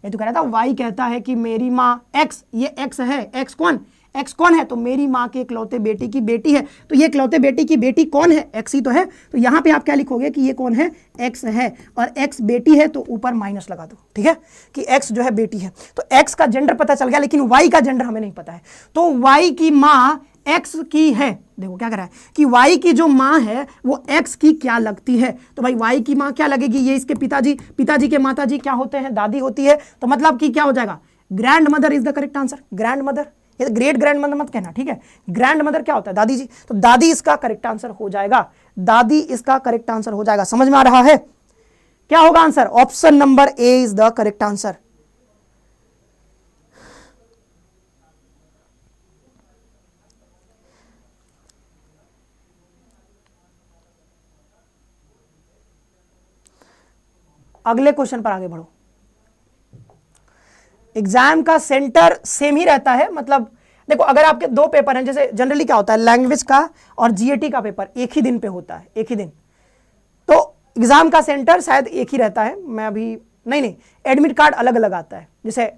ये तो कह रहा था वाई कहता है कि मेरी माँ एक्स, ये एक्स है, एक्स कौन, एक्स कौन है, तो मेरी माँ के इकलौते बेटी की बेटी है, तो ये इकलौते बेटी की बेटी कौन है, एक्स ही तो है, तो यहाँ पे आप क्या लिखोगे कि ये कौन है, एक्स है, और एक्स बेटी है तो ऊपर माइनस लगा दो, ठीक है, कि एक्स जो है बेटी है। तो एक्स का जेंडर पता चल गया, लेकिन वाई का जेंडर हमें नहीं पता है, तो वाई की माँ एक्स की है, देखो क्या कर रहा है कि वाई की जो माँ है वो एक्स की क्या लगती है, तो भाई वाई की माँ क्या लगेगी, ये इसके पिताजी, पिताजी के माताजी क्या होते हैं, दादी होती है, तो मतलब कि क्या हो जाएगा, grand mother is the correct answer, grand mother, ये ग्रेट ग्रैंड मदर मत कहना, ठीक है, ग्रैंड मदर क्या होता है, दादी जी, तो दादी इसका करेक्ट आंसर हो जाएगा, दादी इसका करेक्ट आंसर हो जाएगा। समझ में आ रहा है, क्या होगा answer, option number A is the correct answer. अगले क्वेश्चन पर आगे बढ़ो। एग्जाम का सेंटर सेम ही रहता है, मतलब देखो अगर आपके 2 पेपर हैं, जैसे जनरली क्या होता है लैंग्वेज का और जीएटी का पेपर एक ही दिन पे होता है, एक ही दिन, तो एग्जाम का सेंटर शायद एक ही रहता है। मैं अभी नहीं, एडमिट कार्ड अलग अलग आता है, जैसे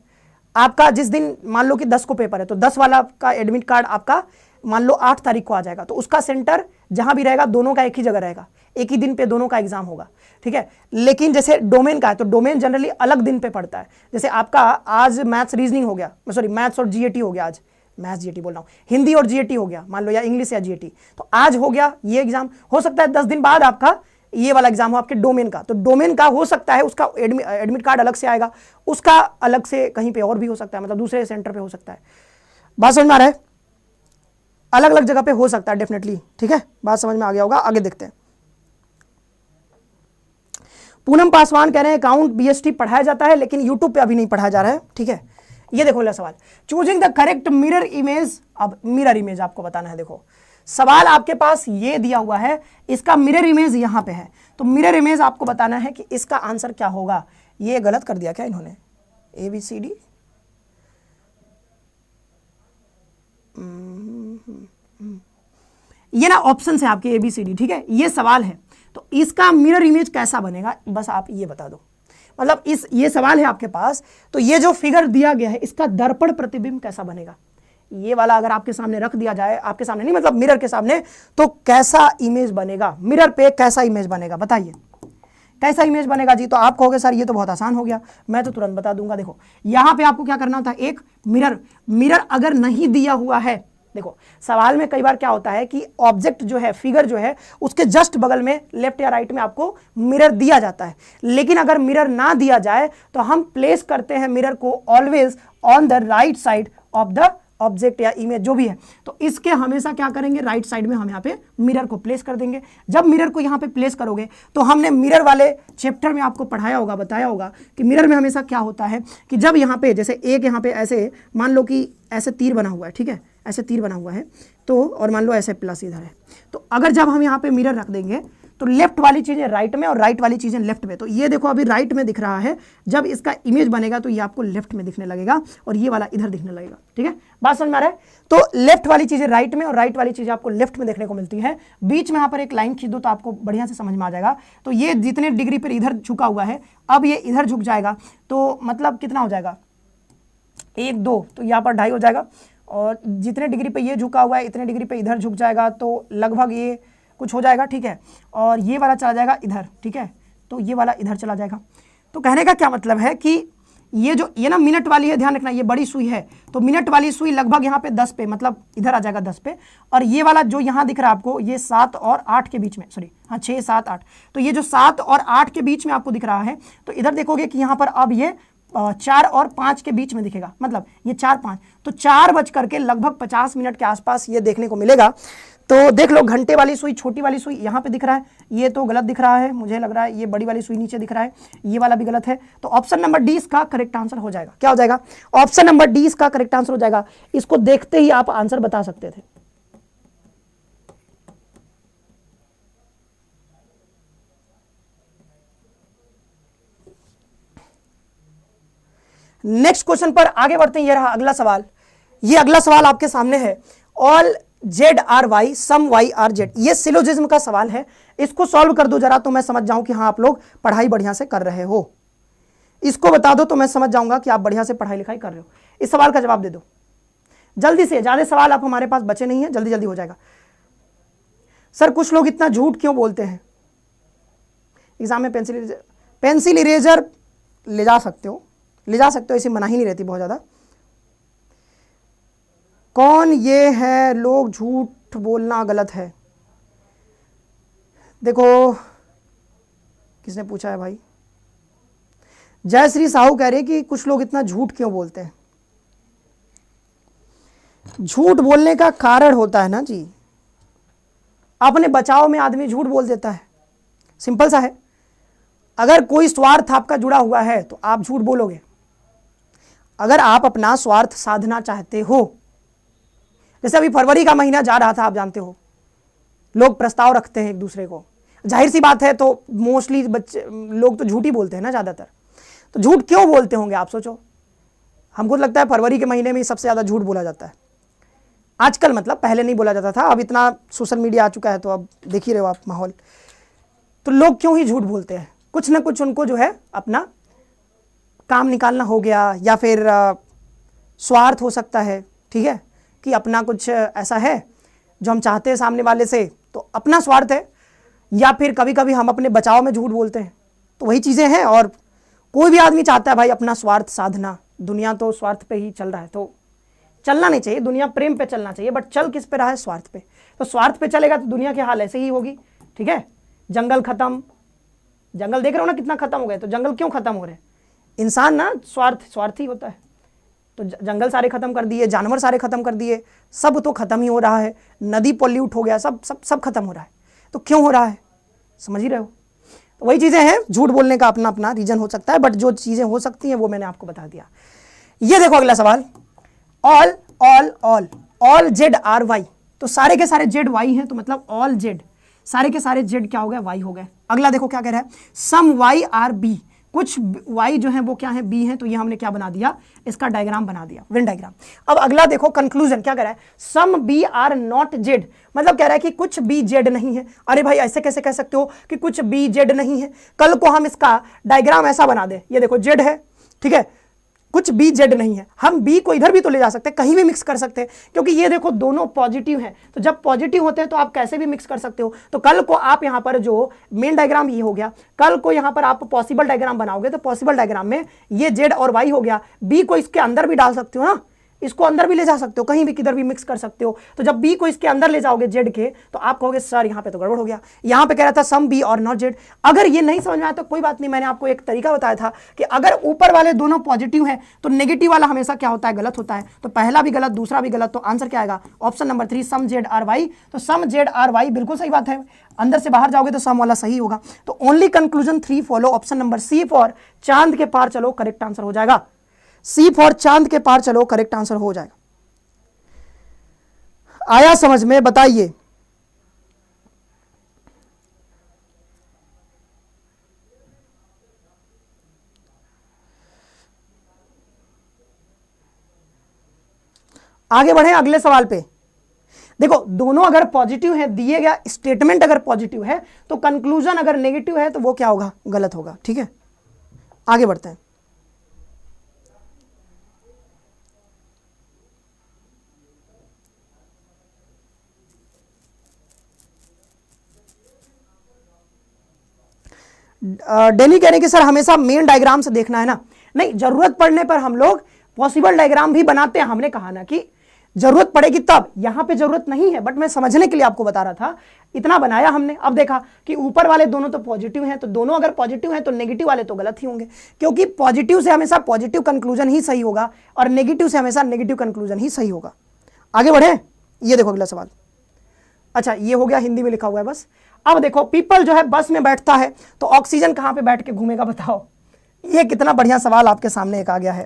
आपका जिस दिन मान लो कि 10 को पेपर है, तो 10 वाला का एडमिट कार्ड आपका मान लो 8 तारीख को आ जाएगा, तो उसका सेंटर जहां भी रहेगा दोनों का एक ही जगह रहेगा, एक ही दिन पे दोनों का एग्जाम होगा, ठीक है। लेकिन जैसे डोमेन का है तो डोमेन जनरली अलग दिन पे पड़ता है। जैसे आपका आज मैथ्स रीजनिंग हो गया, सॉरी मैथ्स और जीएटी हो गया, आज मैथ्स जीएटी बोल रहा हूँ, हिंदी और जीएटी हो गया मान लो, या इंग्लिश या जीएटी, तो आज हो गया ये एग्जाम, हो सकता है 10 दिन बाद आपका ये वाला एग्जाम हो आपके डोमेन का। तो डोमेन का हो सकता है उसका एडमिट कार्ड अलग से आएगा, उसका अलग से कहीं पे और भी हो सकता है, मतलब दूसरे सेंटर पे हो सकता है। बात समझ में आ रहा है? अलग अलग जगह पे हो सकता है डेफिनेटली, ठीक है, बात समझ में आ गया होगा। आगे देखते हैं। पूनम पासवान कह रहे हैं अकाउंट बीएसटी पढ़ाया जाता है लेकिन यूट्यूब पे अभी नहीं पढ़ाया जा रहा है, ठीक है। ये देखो अगला सवाल, choosing the correct mirror image. अब मिरर इमेज आपको बताना है। देखो सवाल आपके पास ये दिया हुआ है, इसका मिरर इमेज यहां पे है, तो मिरर इमेज आपको बताना है कि इसका आंसर क्या होगा। ये गलत कर दिया क्या इन्होंने, ABCD, ये ना ऑप्शन है आपके ABCD, ठीक है। ये सवाल है तो इसका मिरर इमेज कैसा बनेगा, बस आप ये बता दो। मतलब ये सवाल है आपके पास, तो ये जो फिगर दिया गया है इसका दर्पण प्रतिबिंब कैसा बनेगा, ये वाला अगर आपके सामने रख दिया जाए, आपके सामने नहीं मतलब मिरर के सामने, तो कैसा इमेज बनेगा, मिरर पे कैसा इमेज बनेगा, बताइए कैसा इमेज बनेगा जी। तो आप कहोगे सर ये तो बहुत आसान हो गया, मैं तो तुरंत बता दूंगा। देखो यहां पे आपको क्या करना था, एक मिरर अगर नहीं दिया हुआ है, देखो सवाल में कई बार क्या होता है कि ऑब्जेक्ट जो है, फिगर जो है, उसके जस्ट बगल में लेफ्ट या राइट में आपको मिरर दिया जाता है। लेकिन अगर मिरर ना दिया जाए तो हम प्लेस करते हैं मिरर को always on the right side of the object या इमेज जो भी है। तो इसके हमेशा क्या करेंगे, राइट साइड में हम यहाँ पे मिरर को प्लेस कर देंगे। जब मिरर को यहाँ पे प्लेस करोगे तो हमने मिरर वाले चैप्टर में आपको पढ़ाया होगा, बताया होगा कि मिरर में हमेशा क्या होता है कि जब यहाँ पे जैसे एक यहाँ पे ऐसे मान लो कि ऐसे तीर बना हुआ है, ठीक है, ऐसे तीर बना हुआ है, तो और मान लो ऐसे प्लस इधर है, तो अगर जब हम यहाँ पे मिरर रख देंगे तो लेफ्ट वाली चीजें राइट में और राइट वाली चीजें लेफ्ट में, तो ये देखो अभी राइट में दिख रहा है, जब इसका इमेज बनेगा तो ये आपको लेफ्ट में दिखने लगेगा और ये वाला इधर दिखने लगेगा, ठीक है, बात समझ में आ रहा है। तो लेफ्ट वाली चीजें राइट में और राइट वाली चीजें आपको लेफ्ट में देखने को मिलती है। बीच में यहाँ पर एक लाइन खींच दो तो आपको बढ़िया से समझ में आ जाएगा। तो ये जितने डिग्री पर इधर झुका हुआ है, अब ये इधर झुक जाएगा, तो मतलब कितना हो जाएगा, 1 2, तो यहाँ पर 2.5 हो जाएगा। और जितने डिग्री पे ये झुका हुआ है इतने डिग्री पे इधर झुक जाएगा, तो लगभग ये कुछ हो जाएगा, ठीक है। और ये वाला चला जाएगा इधर, ठीक है, तो ये वाला इधर चला जाएगा। तो कहने का क्या मतलब है कि ये ना मिनट वाली है, ध्यान रखना, ये बड़ी सुई है, तो मिनट वाली सुई लगभग यहाँ पे 10 पे, मतलब इधर आ जाएगा 10 पे। और ये वाला जो यहाँ दिख रहा है आपको, ये 7 और 8 के बीच में, सॉरी हाँ 6 7 8, तो ये जो 7 और 8 के बीच में आपको दिख रहा है, तो इधर देखोगे कि यहाँ पर अब ये 4 और 5 के बीच में दिखेगा, मतलब ये 4 5, तो 4 बज करके लगभग 50 मिनट के आसपास ये देखने को मिलेगा। तो देख लो घंटे वाली सुई, छोटी वाली सुई यहाँ पे दिख रहा है, ये तो गलत दिख रहा है, मुझे लग रहा है ये बड़ी वाली सुई नीचे दिख रहा है, ये वाला भी गलत है। तो ऑप्शन नंबर डी इसका करेक्ट आंसर हो जाएगा। क्या हो जाएगा, ऑप्शन नंबर डी इसका करेक्ट आंसर हो जाएगा। इसको देखते ही आप आंसर बता सकते थे। नेक्स्ट क्वेश्चन पर आगे बढ़ते हैं। ये रहा अगला सवाल, ये अगला सवाल आपके सामने है, ऑल ZRY सम YRZ, ये सिलोजिज्म का सवाल है। इसको सॉल्व कर दो जरा तो मैं समझ जाऊं कि हाँ आप लोग पढ़ाई बढ़िया से कर रहे हो। इसको बता दो तो मैं समझ जाऊंगा कि आप बढ़िया से पढ़ाई लिखाई कर रहे हो। इस सवाल का जवाब दे दो जल्दी से, ज्यादा सवाल आप हमारे पास बचे नहीं है, जल्दी जल्दी हो जाएगा। सर कुछ लोग इतना झूठ क्यों बोलते हैं, एग्जाम में पेंसिल इरेजर ले जा सकते हो, ऐसी मनाही नहीं रहती बहुत ज़्यादा। कौन ये है, लोग झूठ बोलना गलत है। देखो किसने पूछा है भाई, जयश्री साहू कह रहे कि कुछ लोग इतना झूठ क्यों बोलते हैं। झूठ बोलने का कारण होता है ना जी, अपने बचाव में आदमी झूठ बोल देता है, सिंपल सा है। अगर कोई स्वार्थ आपका जुड़ा हुआ है तो आप झूठ बोलोगे। अगर आप अपना स्वार्थ साधना चाहते हो, जैसे अभी फरवरी का महीना जा रहा था, आप जानते हो लोग प्रस्ताव रखते हैं एक दूसरे को, जाहिर सी बात है, तो मोस्टली बच्चे लोग तो झूठ ही बोलते हैं ना ज़्यादातर। तो झूठ क्यों बोलते होंगे आप सोचो। हमको लगता है फरवरी के महीने में सबसे ज़्यादा झूठ बोला जाता है आजकल, मतलब पहले नहीं बोला जाता था, अब इतना सोशल मीडिया आ चुका है तो अब देख ही रहे हो आप माहौल। तो लोग क्यों ही झूठ बोलते हैं, कुछ ना कुछ उनको जो है अपना काम निकालना हो गया, या फिर स्वार्थ हो सकता है, ठीक है, कि अपना कुछ ऐसा है जो हम चाहते हैं सामने वाले से, तो अपना स्वार्थ है। या फिर कभी कभी हम अपने बचाव में झूठ बोलते हैं। तो वही चीज़ें हैं। और कोई भी आदमी चाहता है भाई अपना स्वार्थ साधना, दुनिया तो स्वार्थ पे ही चल रहा है, तो चलना नहीं चाहिए, दुनिया प्रेम पे चलना चाहिए, बट चल किस पे रहा है? स्वार्थ पे। तो स्वार्थ पे चलेगा तो दुनिया की हाल ऐसे ही होगी, ठीक है। जंगल खत्म, जंगल देख रहे हो ना कितना खत्म हो गया, तो जंगल क्यों खत्म हो रहे हैं? इंसान ना स्वार्थी होता है, तो जंगल सारे खत्म कर दिए, जानवर सारे खत्म कर दिए, सब तो खत्म ही हो रहा है, नदी पॉल्यूट हो गया, सब खत्म हो रहा है। तो क्यों हो रहा है? समझ ही रहे हो। तो वही चीजें हैं, झूठ बोलने का अपना अपना रीजन हो सकता है, बट जो चीजें हो सकती हैं वो मैंने आपको बता दिया। ये देखो अगला सवाल, all all all all Z are Y, तो सारे के सारे जेड वाई हैं, तो मतलब ऑल जेड, सारे के सारे जेड क्या हो गए? वाई हो गए। अगला देखो क्या कह रहा है, सम वाई आर बी, कुछ वाई जो है वो क्या है? बी है। तो ये हमने क्या बना दिया? इसका डायग्राम बना दिया, वेन डायग्राम। अब अगला देखो कंक्लूजन क्या कह रहा है, some B are not Z, मतलब कह रहा है कि कुछ बी जेड नहीं है। अरे भाई ऐसे कैसे कह सकते हो कि कुछ बी जेड नहीं है? कल को हम इसका डायग्राम ऐसा बना दे, ये देखो जेड है, ठीक है, कुछ बी जेड नहीं है, हम बी को इधर भी तो ले जा सकते हैं, कहीं भी मिक्स कर सकते हैं, क्योंकि ये देखो दोनों पॉजिटिव हैं। तो जब पॉजिटिव होते हैं तो आप कैसे भी मिक्स कर सकते हो। तो कल को आप यहां पर जो मेन डायग्राम ये हो गया, कल को यहां पर आप पॉसिबल डायग्राम बनाओगे तो पॉसिबल डायग्राम में ये जेड और वाई हो गया, बी को इसके अंदर भी डाल सकते हो ना, इसको अंदर भी ले जा सकते हो, कहीं भी किधर भी मिक्स कर सकते हो। तो जब बी को इसके अंदर ले जाओगे जेड के, तो आप कहोगे सर यहाँ पे तो गड़बड़ हो गया, यहाँ पे कह रहा था सम बी और नॉट जेड। अगर ये नहीं समझ में आया तो कोई बात नहीं, मैंने आपको एक तरीका बताया था कि अगर ऊपर वाले दोनों पॉजिटिव हैं तो नेगेटिव वाला हमेशा क्या होता है? गलत होता है। तो पहला भी गलत, दूसरा भी गलत, तो आंसर क्या आएगा? Option number 3, some Z are Y. तो सम जेड आर वाई बिल्कुल सही बात है, अंदर से बाहर जाओगे तो सम वाला सही होगा। तो only conclusion 3 follow, option number C for चांद के पार चलो करेक्ट आंसर हो जाएगा। सी फॉर चांद के पार चलो करेक्ट आंसर हो जाएगा। आया समझ में? बताइए। आगे बढ़े अगले सवाल पे। देखो दोनों अगर पॉजिटिव है, दिए गया स्टेटमेंट अगर पॉजिटिव है तो कंक्लूजन अगर नेगेटिव है तो वो क्या होगा? गलत होगा, ठीक है। आगे बढ़ते हैं। डेली कह रहे हैं कि सर हमेशा मेन डायग्राम से देखना है ना। नहीं, जरूरत पड़ने पर हम लोग पॉसिबल डायग्राम भी बनाते हैं। हमने कहा ना कि जरूरत पड़ेगी तब, यहां पे जरूरत नहीं है, बट मैं समझने के लिए आपको बता रहा था, इतना बनाया हमने। अब देखा कि ऊपर वाले दोनों तो पॉजिटिव हैं, तो दोनों अगर पॉजिटिव हैं तो नेगेटिव वाले तो गलत ही होंगे, क्योंकि पॉजिटिव से हमेशा पॉजिटिव कंक्लूजन ही सही होगा और नेगेटिव से हमेशा नेगेटिव कंक्लूजन ही सही होगा। आगे बढ़े, ये देखो अगला सवाल। अच्छा ये हो गया, हिंदी में लिखा हुआ है बस। अब देखो पीपल जो है बस में बैठता है तो ऑक्सीजन कहां पे बैठ के घूमेगा? बताओ। ये कितना बढ़िया सवाल आपके सामने एक आ गया है,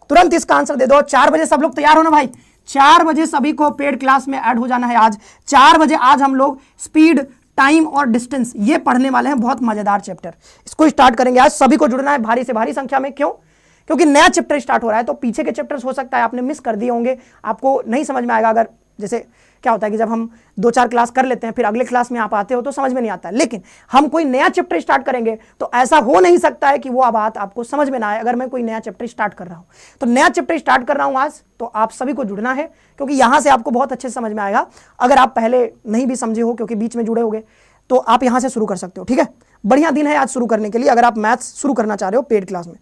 तुरंत इसका आंसर दे दो। 4 बजे सब लोग तैयार हो ना भाई, 4 बजे सभी को पेड क्लास में ऐड हो जाना है। आज 4 बजे आज हम लोग स्पीड, टाइम और डिस्टेंस ये पढ़ने वाले हैं, बहुत मजेदार चैप्टर। इसको स्टार्ट करेंगे आज, सभी को जुड़ना है भारी से भारी संख्या में। क्यों? क्योंकि नया चैप्टर स्टार्ट हो रहा है, तो पीछे के चैप्टर्स हो सकता है आपने मिस कर दिए होंगे, आपको नहीं समझ में आएगा। अगर जैसे क्या होता है कि जब हम 2-4 क्लास कर लेते हैं फिर अगले क्लास में आप आते हो तो समझ में नहीं आता है, लेकिन हम कोई नया चैप्टर स्टार्ट करेंगे तो ऐसा हो नहीं सकता है कि वो बात आपको समझ में ना आए। अगर मैं कोई नया चैप्टर स्टार्ट कर रहा हूं तो नया चैप्टर स्टार्ट कर रहा हूं आज, तो आप सभी को जुड़ना है, क्योंकि यहां से आपको बहुत अच्छे से समझ में आएगा। अगर आप पहले नहीं भी समझे हो क्योंकि बीच में जुड़े होगे, तो आप यहां से शुरू कर सकते हो, ठीक है। बढ़िया दिन है आज शुरू करने के लिए, अगर आप मैथ्स शुरू करना चाह रहे हो पेड क्लास में।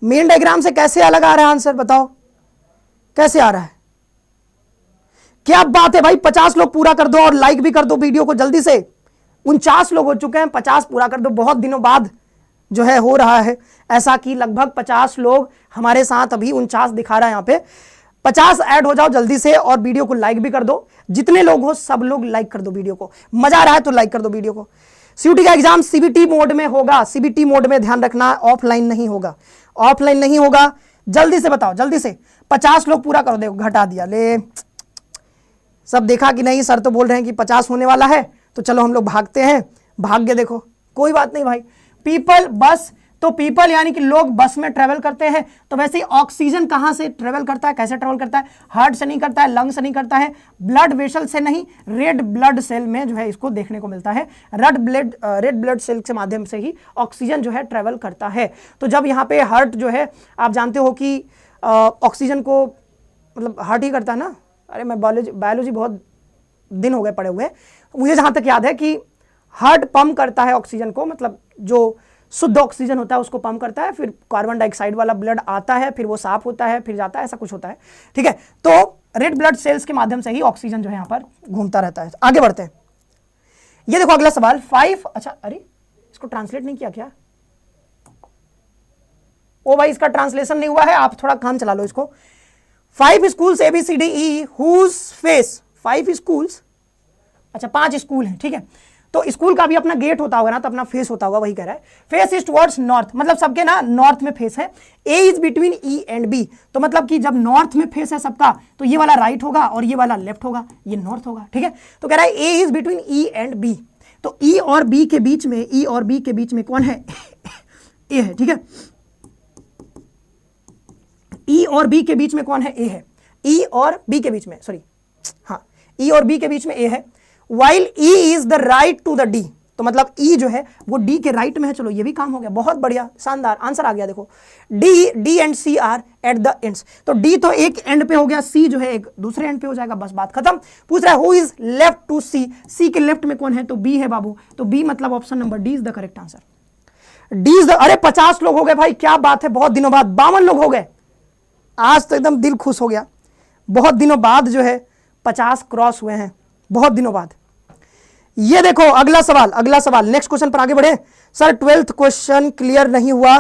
मेन डायग्राम से कैसे अलग आ रहा है आंसर? बताओ कैसे आ रहा है? क्या बात है भाई, 50 लोग पूरा कर दो और लाइक भी कर दो वीडियो को जल्दी से। 49 लोग हो चुके हैं, 50 पूरा कर दो। बहुत दिनों बाद जो है हो रहा है ऐसा कि लगभग 50 लोग हमारे साथ, अभी 49 दिखा रहा है यहाँ पे। 50 ऐड हो जाओ जल्दी से और वीडियो को लाइक भी कर दो। जितने लोग हो सब लोग लाइक कर दो वीडियो को, मजा आ रहा है तो लाइक कर दो वीडियो को। सीयूटी का एग्जाम सीबीटी मोड में होगा, सीबीटी मोड में, ध्यान रखना, ऑफलाइन नहीं होगा, ऑफलाइन नहीं होगा। जल्दी से बताओ, जल्दी से 50 लोग पूरा कर दो। घटा दिया ले, सब देखा कि नहीं? सर तो बोल रहे हैं कि 50 होने वाला है, तो चलो हम लोग भागते हैं। भाग्य देखो, कोई बात नहीं भाई। पीपल बस, तो पीपल यानी कि लोग बस में ट्रेवल करते हैं। तो वैसे ही ऑक्सीजन कहां से ट्रेवल करता है, कैसे ट्रेवल करता है? हार्ट से नहीं करता है, लंग से नहीं करता है, ब्लड वेसल से नहीं, रेड ब्लड सेल में जो है इसको देखने को मिलता है। रेड ब्लड सेल के माध्यम से ही ऑक्सीजन जो है ट्रेवल करता है। तो जब यहाँ पे हार्ट जो है, आप जानते हो कि ऑक्सीजन को मतलब हार्ट ही करता है ना। अरे मैं बायोलॉजी बहुत दिन हो गए पढ़े हुए, मुझे जहां तक याद है कि हार्ट पंप करता है ऑक्सीजन को, मतलब जो शुद्ध ऑक्सीजन होता है उसको पंप करता है, फिर कार्बन डाइऑक्साइड वाला ब्लड आता है, फिर वो साफ होता है, फिर जाता है, ऐसा कुछ होता है, ठीक है। तो रेड ब्लड सेल्स के माध्यम से ही ऑक्सीजन जो है यहाँ पर घूमता रहता है। आगे बढ़ते हैं, ये देखो अगला सवाल 5। अच्छा, अरे इसको ट्रांसलेट नहीं किया क्या? ओ भाई, इसका ट्रांसलेशन नहीं हुआ है, आप थोड़ा काम चला लो इसको। 5 schools ABCDE whose face, 5 schools, अच्छा 5 स्कूल हैं, ठीक है। तो स्कूल का भी अपना गेट होता होगा ना, तो अपना फेस होता होगा, वही कह रहा है। फेस इज टुवर्ड्स नॉर्थ, मतलब सबके ना नॉर्थ में फेस है। A is between E and B, तो मतलब कि जब नॉर्थ में फेस है सबका, तो ये वाला राइट होगा और ये वाला लेफ्ट होगा, ये नॉर्थ होगा, ठीक है। तो कह रहा है A is between E and B, तो ई और बी के बीच में, ई और बी के बीच में कौन है? ए है, ठीक है। ई और बी के बीच में कौन है? ए है। ई और बी के बीच में, सॉरी, हाँ, ई और बी के बीच में ए है। While E is the right to the D, तो मतलब ई जो है वो डी के राइट में है। चलो ये भी काम हो गया, बहुत बढ़िया, शानदार आंसर आ गया। देखो D and C are at the ends, तो डी तो एक एंड पे हो गया, सी जो है एक दूसरे एंड पे हो जाएगा, बस बात खत्म। पूछ रहा है हु इज लेफ्ट टू सी, सी के लेफ्ट में कौन है? तो बी है बाबू, तो बी मतलब option number D is the correct answer. D is the, अरे 50 लोग हो गए भाई, क्या बात है, बहुत दिनों बाद 52 लोग हो गए, आज तो एकदम दिल खुश हो गया। बहुत दिनों बाद जो है 50 क्रॉस हुए हैं, बहुत दिनों बाद। ये देखो अगला सवाल, नेक्स्ट क्वेश्चन पर आगे बढ़े। सर 12th क्वेश्चन क्लियर नहीं हुआ,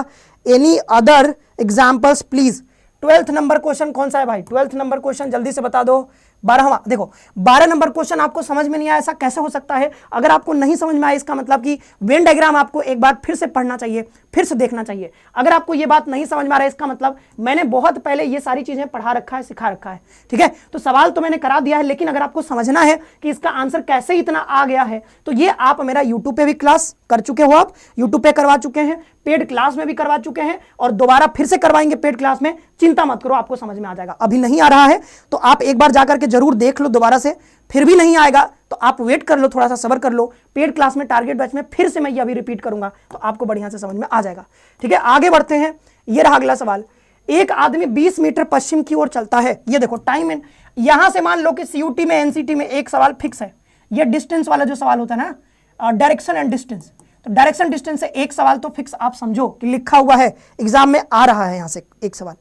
any other examples please. 12th number question कौन सा है भाई? 12th नंबर क्वेश्चन जल्दी से बता दो। 12वां, देखो 12 नंबर क्वेश्चन आपको समझ में नहीं आया, ऐसा कैसे हो सकता है? अगर आपको नहीं समझ में आया, इसका मतलब कि वेन डायग्राम आपको एक बार फिर से पढ़ना चाहिए, फिर से देखना चाहिए। अगर आपको ये बात नहीं समझ में आ रहा है, इसका मतलब मैंने बहुत पहले ये सारी चीजें पढ़ा रखा है, सिखा रखा है, ठीक है। तो सवाल तो मैंने करा दिया है, लेकिन अगर आपको समझना है कि इसका आंसर कैसे इतना आ गया है, तो ये आप मेरा यूट्यूब पे भी क्लास कर चुके हो, आप यूट्यूब पे करवा चुके हैं, पेड क्लास में भी करवा चुके हैं, और दोबारा फिर से करवाएंगे पेड क्लास में। चिंता मत करो, आपको समझ में आ जाएगा। अभी नहीं आ रहा है तो आप एक बार जाकर के जरूर देख लो दोबारा से, फिर भी नहीं आएगा तो आप वेट कर लो, थोड़ा सा सब्र कर लो। पेड क्लास में, टारगेट बैच में फिर से मैं ये अभी रिपीट करूंगा, तो आपको बढ़िया से समझ में आ जाएगा, ठीक है। आगे बढ़ते हैं, ये रहा अगला सवाल। एक आदमी 20 मीटर पश्चिम की ओर चलता है, ये देखो टाइम एंड, यहां से मान लो कि सीयूटी में, एनसीटी में एक सवाल फिक्स है, ये डिस्टेंस वाला जो सवाल होता है ना, डायरेक्शन एंड डिस्टेंस, तो डायरेक्शन डिस्टेंस से एक सवाल तो फिक्स आप समझो कि लिखा हुआ है, एग्जाम में आ रहा है। यहां से एक सवाल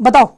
बताओ,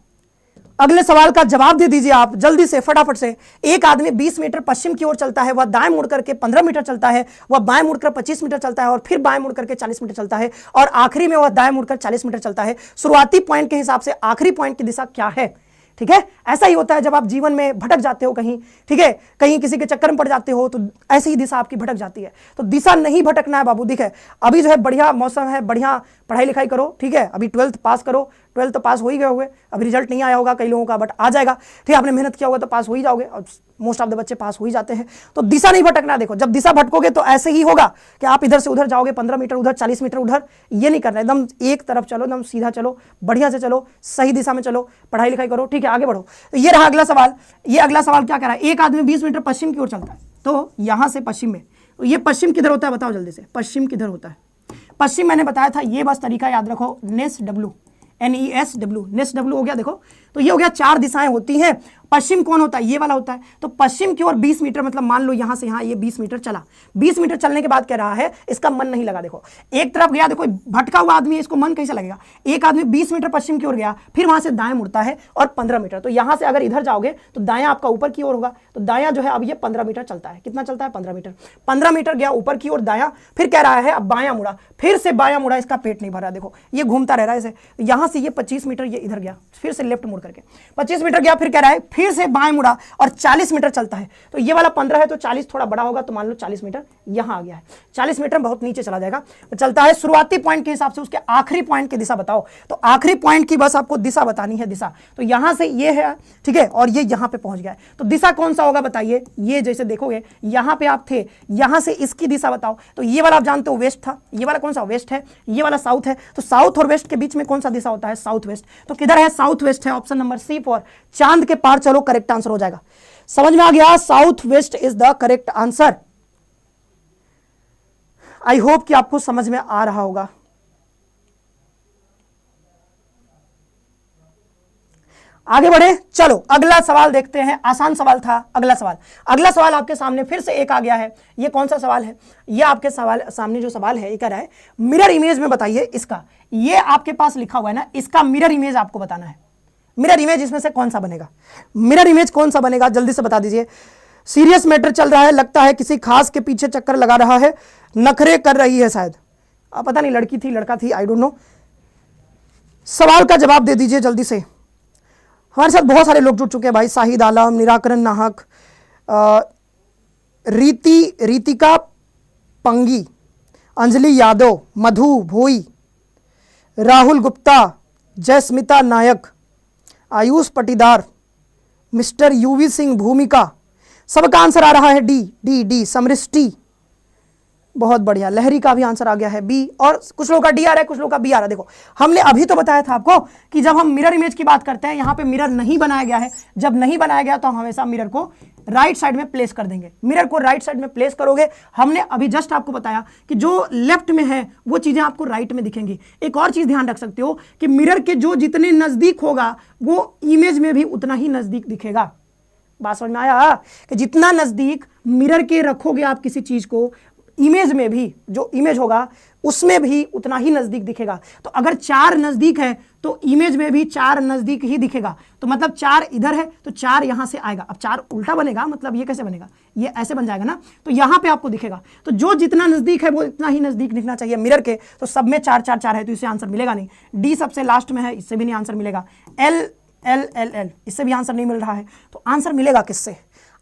अगले सवाल का जवाब दे दीजिए आप जल्दी से, फटाफट से। एक आदमी 20 मीटर पश्चिम की ओर चलता है, वह दाएं मुड़ करके 15 मीटर चलता है, वह बाएं मुड़कर 25 मीटर चलता है, और फिर बाएं मुड़ करके 40 मीटर चलता है, और आखिरी में वह दाएं मुड़कर 40 मीटर चलता है। शुरुआती पॉइंट के हिसाब से आखिरी पॉइंट की दिशा क्या है? ठीक है, ऐसा ही होता है जब आप जीवन में भटक जाते हो कहीं, ठीक है, कहीं किसी के चक्कर में पड़ जाते हो, तो ऐसे ही दिशा आपकी भटक जाती है। तो दिशा नहीं भटकना है बाबू। दिखे अभी जो है बढ़िया मौसम है, बढ़िया पढ़ाई लिखाई करो, ठीक है। अभी 12th पास करो, 12th तो पास हो ही गए होंगे, अभी रिजल्ट नहीं आया होगा कई लोगों का, बट आ जाएगा, ठीक है। आपने मेहनत किया होगा तो पास हो ही जाओगे, और मोस्ट ऑफ द बच्चे पास हो ही जाते हैं। तो दिशा नहीं भटकना। देखो जब दिशा भटकोगे तो ऐसे ही होगा कि आप इधर से उधर जाओगे, 15 मीटर उधर, 40 मीटर उधर, ये नहीं करना। एकदम एक तरफ चलो, एकदम सीधा चलो, बढ़िया से चलो, सही दिशा में चलो, पढ़ाई लिखाई करो, ठीक है, आगे बढ़ो। तो ये रहा अगला सवाल। ये अगला सवाल क्या कह रहा है? एक आदमी 20 मीटर पश्चिम की ओर चलता है, तो यहां से पश्चिम में, तो ये पश्चिम किधर होता है बताओ जल्दी से, पश्चिम किधर होता है? पश्चिम मैंने बताया था, ये बस तरीका याद रखो, NESW, NESW हो गया। देखो तो ये हो गया, 4 दिशाएं होती हैं। पश्चिम कौन होता है? ये वाला होता है। तो पश्चिम की ओर 20 मीटर, मतलब मान लो यहां से यहां ये 20 मीटर चला, 20 मीटर चलने के बाद कह रहा है इसका मन नहीं लगा। देखो एक तरफ गया, देखो भटका हुआ आदमी है, इसको मन कैसे लगेगा? एक आदमी 20 मीटर पश्चिम की ओर गया, फिर वहां से दाएं मुड़ता है, और 15 मीटर, तो यहां से अगर इधर जाओगे तो दायां आपका ऊपर की ओर होगा, तो दायां जो है अब ये 15 मीटर चलता है। कितना चलता है? 15 मीटर। 15 मीटर गया ऊपर की ओर दायां, फिर कह रहा है अब बायां मुड़ा, फिर से बायां मुड़ा, इसका पेट नहीं भरा, देखो ये घूमता रह रहा है ऐसे। यहां से ये 25 मीटर ये इधर गया, फिर से लेफ्ट मुड़ करके 25 मीटर गया, फिर कह रहा है फिर से बाएं मुड़ा और 40 मीटर चलता है। तो ये वाला 15 है तो 40 थोड़ा बड़ा होगा, तो मान लो 40 मीटर यहां आ गया है। 40 मीटर बहुत नीचे चला जाएगा। तो चलता है शुरुआती पॉइंट के हिसाब से उसके आखिरी पॉइंट की दिशा बताओ। तो आखिरी पॉइंट की बस आपको दिशा बतानी है, दिशा। तो यहां से ये है, ठीक है, और ये यहां पे पहुंच गया है। तो दिशा कौन सा होगा बताइए। ये जैसे देखोगे यहां पे आप थे, यहां से इसकी दिशा बताओ। तो ये वाला आप जानते हो वेस्ट था, ये वाला कौन सा वेस्ट है, ये वाला साउथ है। तो साउथ और वेस्ट के बीच में कौन सा दिशा होता है, साउथ वेस्ट। तो किधर है, साउथ वेस्ट है। ऑप्शन नंबर सी फॉर चांद के पार चलो करेक्ट आंसर हो जाएगा। समझ में आ गया, south west is the correct answer. I hope कि आपको समझ में आ रहा होगा। आगे बढ़े, चलो अगला सवाल देखते हैं। आसान सवाल था अगला सवाल आपके सामने फिर से एक आ गया है। ये कौन सा सवाल है, ये आपके सामने जो सवाल है ये कह रहा है मिरर इमेज में बताइए इसका। ये आपके पास लिखा हुआ है ना, इसका मिरर इमेज आपको बताना है। मिरर इमेज इसमें से कौन सा बनेगा, मिरर इमेज कौन सा बनेगा, जल्दी से बता दीजिए। सीरियस मैटर चल रहा है, लगता है किसी खास के पीछे चक्कर लगा रहा है, नखरे कर रही है शायद, पता नहीं लड़की थी लड़का थी, आई डोंट नो। सवाल का जवाब दे दीजिए जल्दी से। हमारे साथ बहुत सारे लोग जुड़ चुके हैं भाई। शाहिद आलम, निराकरण नाहक, रीतिका पंगी, अंजलि यादव, मधु भोई, राहुल गुप्ता, जयस्मिता नायक, आयुष पटीदार, मिस्टर यूवी सिंह, भूमिका, सबका आंसर आ रहा है डी डी डी, समृष्टि, बहुत बढ़िया। लहरी का भी आंसर आ गया है बी, और कुछ लोगों का डी आ रहा है, कुछ लोगों का बी आ रहा है। देखो हमने अभी तो बताया था आपको कि जब हम मिरर इमेज की बात करते हैं, यहां पे मिरर नहीं बनाया गया है। जब नहीं बनाया गया तो हम हमेशा मिरर को राइट साइड में प्लेस कर देंगे। मिरर को राइट साइड में प्लेस करोगे, हमने अभी जस्ट आपको बताया कि जो लेफ्ट में है वो चीजें आपको राइट में दिखेंगी। एक और चीज ध्यान रख सकते हो कि मिरर के जो जितने नजदीक होगा वो इमेज में भी उतना ही नजदीक दिखेगा। बात समझ में आया कि जितना नजदीक मिरर के रखोगे आप किसी चीज को, इमेज में भी जो इमेज होगा उसमें भी उतना ही नजदीक दिखेगा। तो अगर 4 नजदीक है तो इमेज में भी 4 नजदीक ही दिखेगा। तो मतलब 4 इधर है तो 4 यहां से आएगा। अब 4 उल्टा बनेगा, मतलब ये कैसे बनेगा, ये ऐसे बन जाएगा ना, तो यहां पे आपको दिखेगा। तो जो जितना नजदीक है वो इतना ही नजदीक दिखना चाहिए मिरर के। तो सब में 4 4 4 है तो इससे आंसर मिलेगा नहीं। डी सबसे लास्ट में है, इससे भी नहीं आंसर मिलेगा। एल एल एल एल, इससे भी आंसर नहीं मिल रहा है। तो आंसर मिलेगा किससे,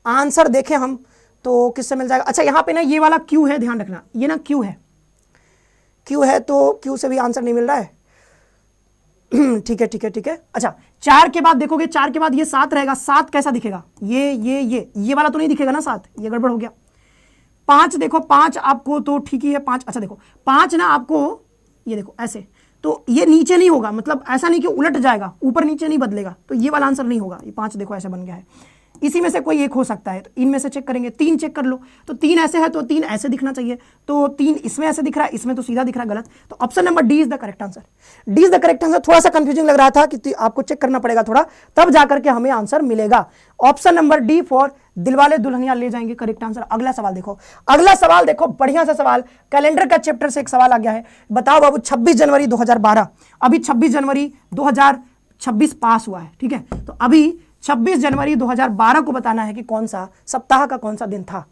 आंसर देखें हम तो किससे मिल जाएगा। अच्छा यहाँ पे ना ये वाला क्यू है, ध्यान रखना, ये ना क्यू है तो क्यू से भी आंसर नहीं मिल रहा है। ठीक है। अच्छा 4 के बाद देखोगे, 4 के बाद ये 7 रहेगा। 7 कैसा दिखेगा, ये वाला तो नहीं दिखेगा ना, 7 ये गड़बड़ हो गया। 5 देखो, 5 आपको तो ठीक ही है 5। अच्छा देखो 5 ना आपको ये देखो ऐसे, तो ये नीचे नहीं होगा, मतलब ऐसा नहीं कि उलट जाएगा, ऊपर नीचे नहीं बदलेगा, तो ये वाला आंसर नहीं होगा। ये 5 देखो ऐसे बन गया है। इसी में से कोई एक हो सकता है, तो इनमें से चेक करेंगे। 3 चेक कर लो, तो 3 ऐसे है तो 3 ऐसे दिखना चाहिए, तो 3 इसमें ऐसे दिख रहा है, इसमें तो सीधा दिख रहा है, गलत। तो option number D is the correct answer. D is the correct answer. थोड़ा सा कंफ्यूजिंग लग रहा था कि आपको चेक करना पड़ेगा थोड़ा, तब जाकर के हमें आंसर मिलेगा। Option number D for Dilwale Dulhania ले जाएंगे करेक्ट आंसर। अगला सवाल देखो, बढ़िया सा सवाल, कैलेंडर का चैप्टर से एक सवाल आ गया है। बताओ बाबू 26 जनवरी 2012, अभी 26 जनवरी 2026 पास हुआ है, ठीक है। तो अभी 26 जनवरी 2012 को बताना है कि कौन सा सप्ताह का कौन सा दिन था।